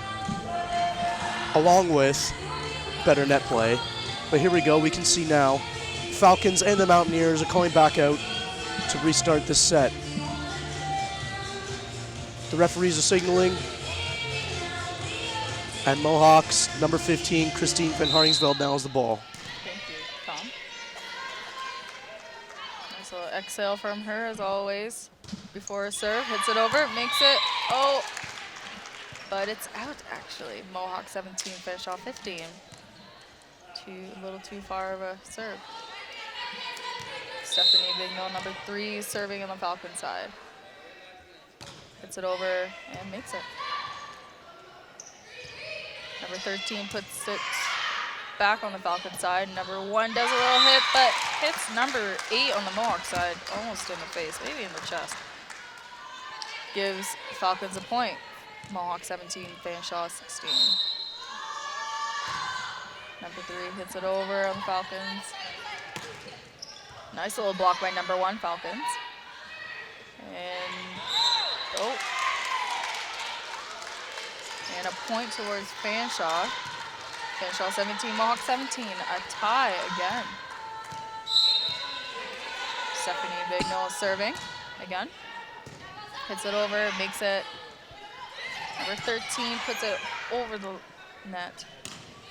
along with better net play. But here we go, we can see now Falcons and the Mountaineers are coming back out to restart this set. The referees are signaling, and Mohawk's number 15, Christine Van Hardingsveld, now has the ball. Thank you, Tom. Nice little exhale from her, as always. Before a serve, hits it over, makes it, oh, but it's out, actually. Mohawk 17, Fanshawe 15. A little too far of a serve. Stephanie Bignell, number 3, serving on the Falcon side. Hits it over and makes it. Number 13 puts it back on the Falcon side. Number 1 does a little hit, but hits number 8 on the Mohawk side, almost in the face, maybe in the chest. Gives Falcons a point. Mohawk 17, Fanshawe 16. Number 3 hits it over on the Falcons. Nice little block by number 1, Falcons. And, oh. And a point towards Fanshawe. Fanshawe 17, Mohawk 17. A tie again. Stephanie Bignell is serving again. Hits it over, makes it. Number 13 puts it over the net.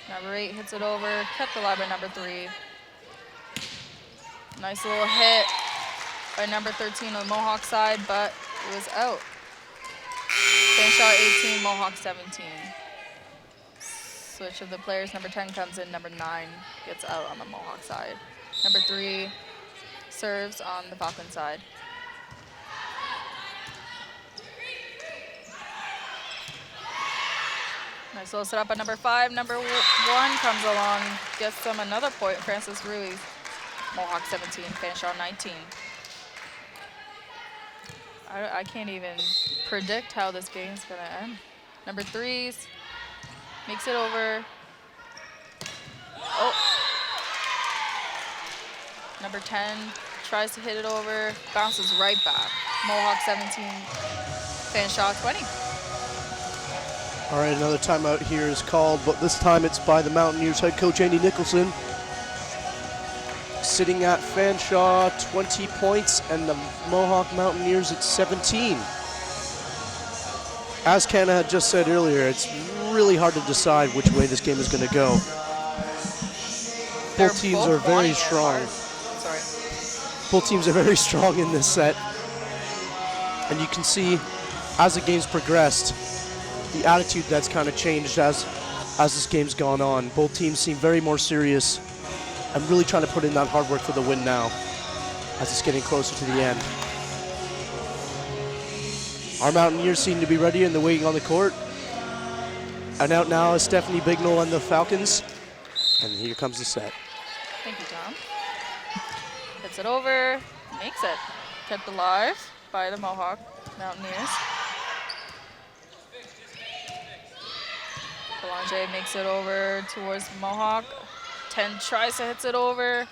Number 8 hits it over, kept alive by number 3. Nice little hit by number 13 on the Mohawk side, but it was out. Fanshawe 18, Mohawk 17. Switch of the players, number 10 comes in, number 9 gets out on the Mohawk side. Number 3 serves on the Falcon side. Nice little set up by number 5. Number 1 comes along, gets them another point. Francis Ruiz, Mohawk 17, Fanshawe 19. I can't even predict how this game's gonna end. Number 3 makes it over. Oh. Number 10 tries to hit it over, bounces right back. Mohawk 17, Fanshawe 20. All right, another timeout here is called, but this time it's by the Mountaineers head coach Andy Nicholson. Sitting at Fanshawe, 20 points, and the Mohawk Mountaineers at 17. As Kenna had just said earlier, it's really hard to decide which way this game is going to go. Both teams are very strong. Both teams are very strong in this set. And you can see, as the game's progressed, the attitude that's kind of changed as this game's gone on. Both teams seem very more serious and really trying to put in that hard work for the win now as it's getting closer to the end. Our Mountaineers seem to be ready and they're waiting on the court. And out now is Stephanie Bignell and the Falcons. And here comes the set. Thank you, Tom. Hits it over, makes it. Kept alive by the Mohawk Mountaineers. Belanger makes it over towards Mohawk. 10 tries to hits it over.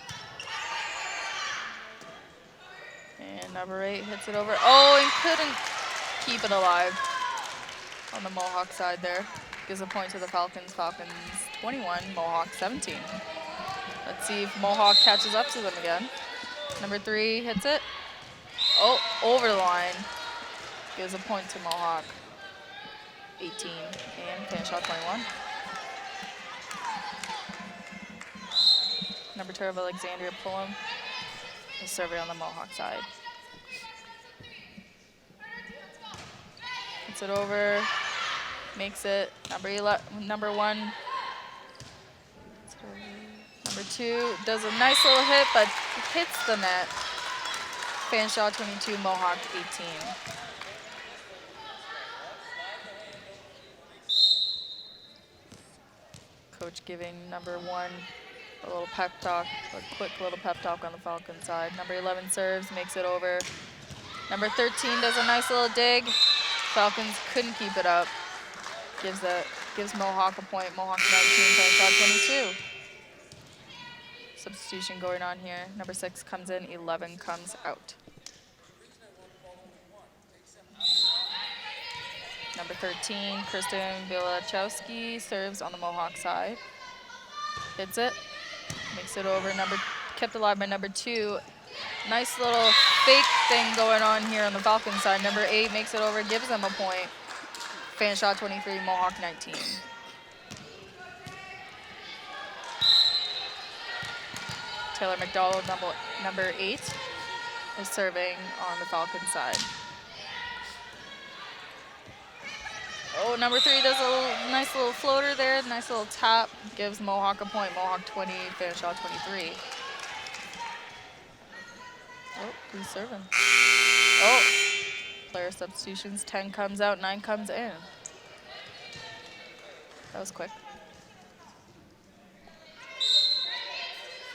And number 8 hits it over. Oh, and couldn't keep it alive on the Mohawk side there. Gives a point to the Falcons. Falcons 21, Mohawk 17. Let's see if Mohawk catches up to them again. Number 3 hits it. Oh, over the line. Gives a point to Mohawk 18 and Fanshawe 21. Number 12, Alexandria Pullum is serving on the Mohawk side. Hits it over, makes it. Number 1. Number 2 does a nice little hit, but hits the net. Fanshawe 22, Mohawk 18. Coach giving number 1 a little pep talk, a quick little pep talk on the Falcon side. Number 11 serves, makes it over. Number 13 does a nice little dig. Falcons couldn't keep it up. Gives Mohawk a point. Mohawk 19, Fanshawe 22. Substitution going on here. Number 6 comes in, 11 comes out. Number 13, Kristen Bilachowski serves on the Mohawk side. Hits it, makes it over. Kept alive by number 2. Nice little fake thing going on here on the Falcon side. Number 8 makes it over, gives them a point. Fanshawe 23, Mohawk 19. Taylor McDonald, number 8, is serving on the Falcon side. Oh, number 3 does a nice little floater there, nice little tap, gives Mohawk a point. Mohawk 20, Fanshawe 23. Oh, who's serving? Oh, player substitutions. 10 comes out, 9 comes in. That was quick.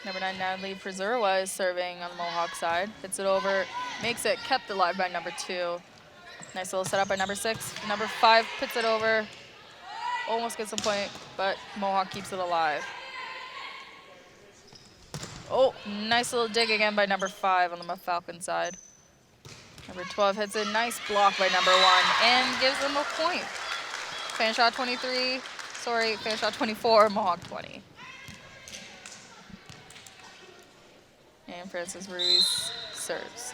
Number 9, Natalie Prezurwa is serving on the Mohawk side. Hits it over, makes it, kept alive by number 2. Nice little setup by number 6. Number 5 puts it over, almost gets a point, but Mohawk keeps it alive. Oh, nice little dig again by number 5 on the Falcon side. Number 12 hits a nice block by number 1 and gives them a point. Fanshawe 24, Mohawk 20. And Francis Ruiz serves.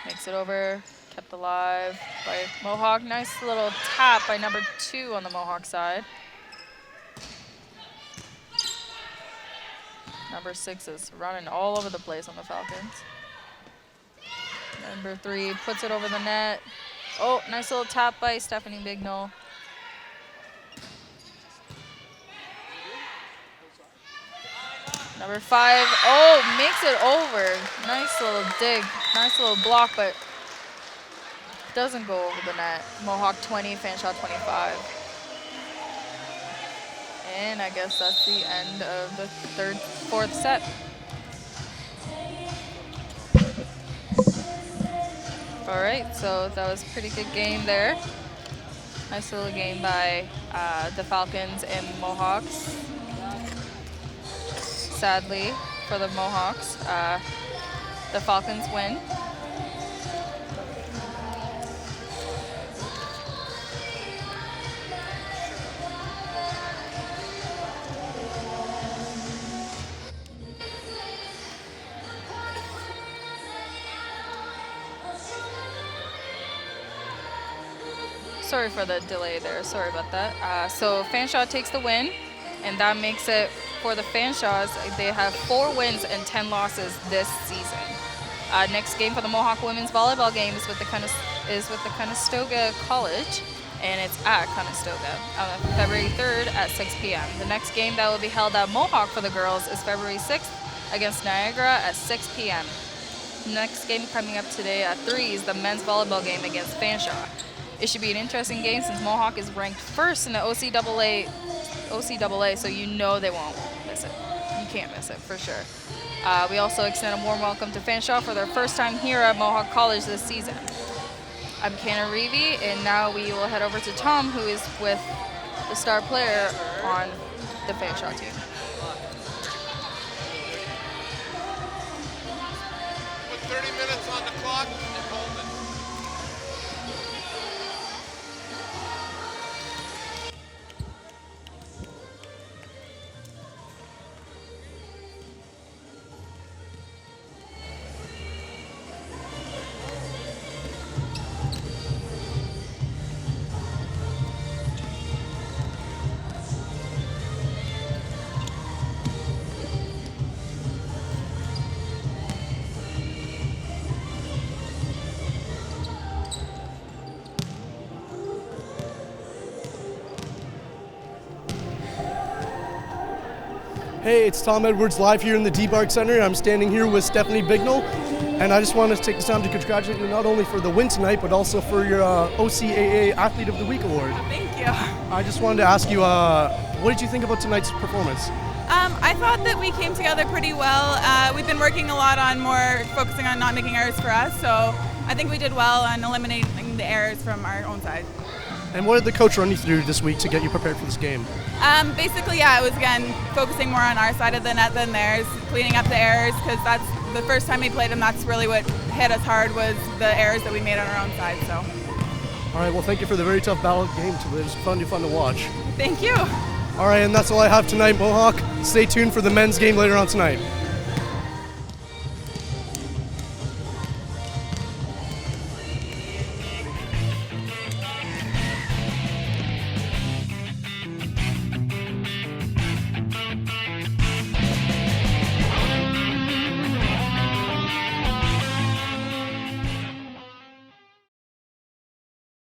Makes it over, kept alive by Mohawk. Nice little tap by number 2 on the Mohawk side. Number 6 is running all over the place on the Falcons. Number 3 puts it over the net. Oh, nice little tap by Stephanie Bignell. Number 5, oh, makes it over. Nice little dig, nice little block, but doesn't go over the net. Mohawk 20, Fanshawe 25. And I guess that's the end of the fourth set. All right, so that was a pretty good game there. Nice little game by the Falcons and Mohawks. Sadly for the Mohawks, The Falcons win. Sorry for the delay there. Sorry about that. So Fanshawe takes the win, and that makes it for the Fanshaws. They have 4 wins and 10 losses this season. Next game for the Mohawk women's volleyball game is with the Conestoga College, and it's at Conestoga on February 3rd at 6 p.m. The next game that will be held at Mohawk for the girls is February 6th against Niagara at 6 p.m. Next game coming up today at 3 is the men's volleyball game against Fanshawe. It should be an interesting game since Mohawk is ranked first in the OCAA, so you know they won't miss it. You can't miss it for sure. We also extend a warm welcome to Fanshawe for their first time here at Mohawk College this season. I'm Kana Reevy, and now we will head over to Tom, who is with the star player on the Fanshawe team. Put 30 minutes on the clock and hold it. Hey, it's Tom Edwards live here in the D-Bark Center. I'm standing here with Stephanie Bignell, and I just wanted to take this time to congratulate you not only for the win tonight, but also for your OCAA Athlete of the Week award. Thank you. I just wanted to ask you, what did you think about tonight's performance? I thought that we came together pretty well. We've been working a lot on more focusing on not making errors for us, so I think we did well on eliminating the errors from our own side. And what did the coach run you through this week to get you prepared for this game? Basically, it was, again, focusing more on our side of the net than theirs, cleaning up the errors, because that's the first time we played them, that's really what hit us hard was the errors that we made on our own side. So. All right, well, thank you for the very tough battle game. It was fun to watch. Thank you. All right, and that's all I have tonight, Mohawk. Stay tuned for the men's game later on tonight.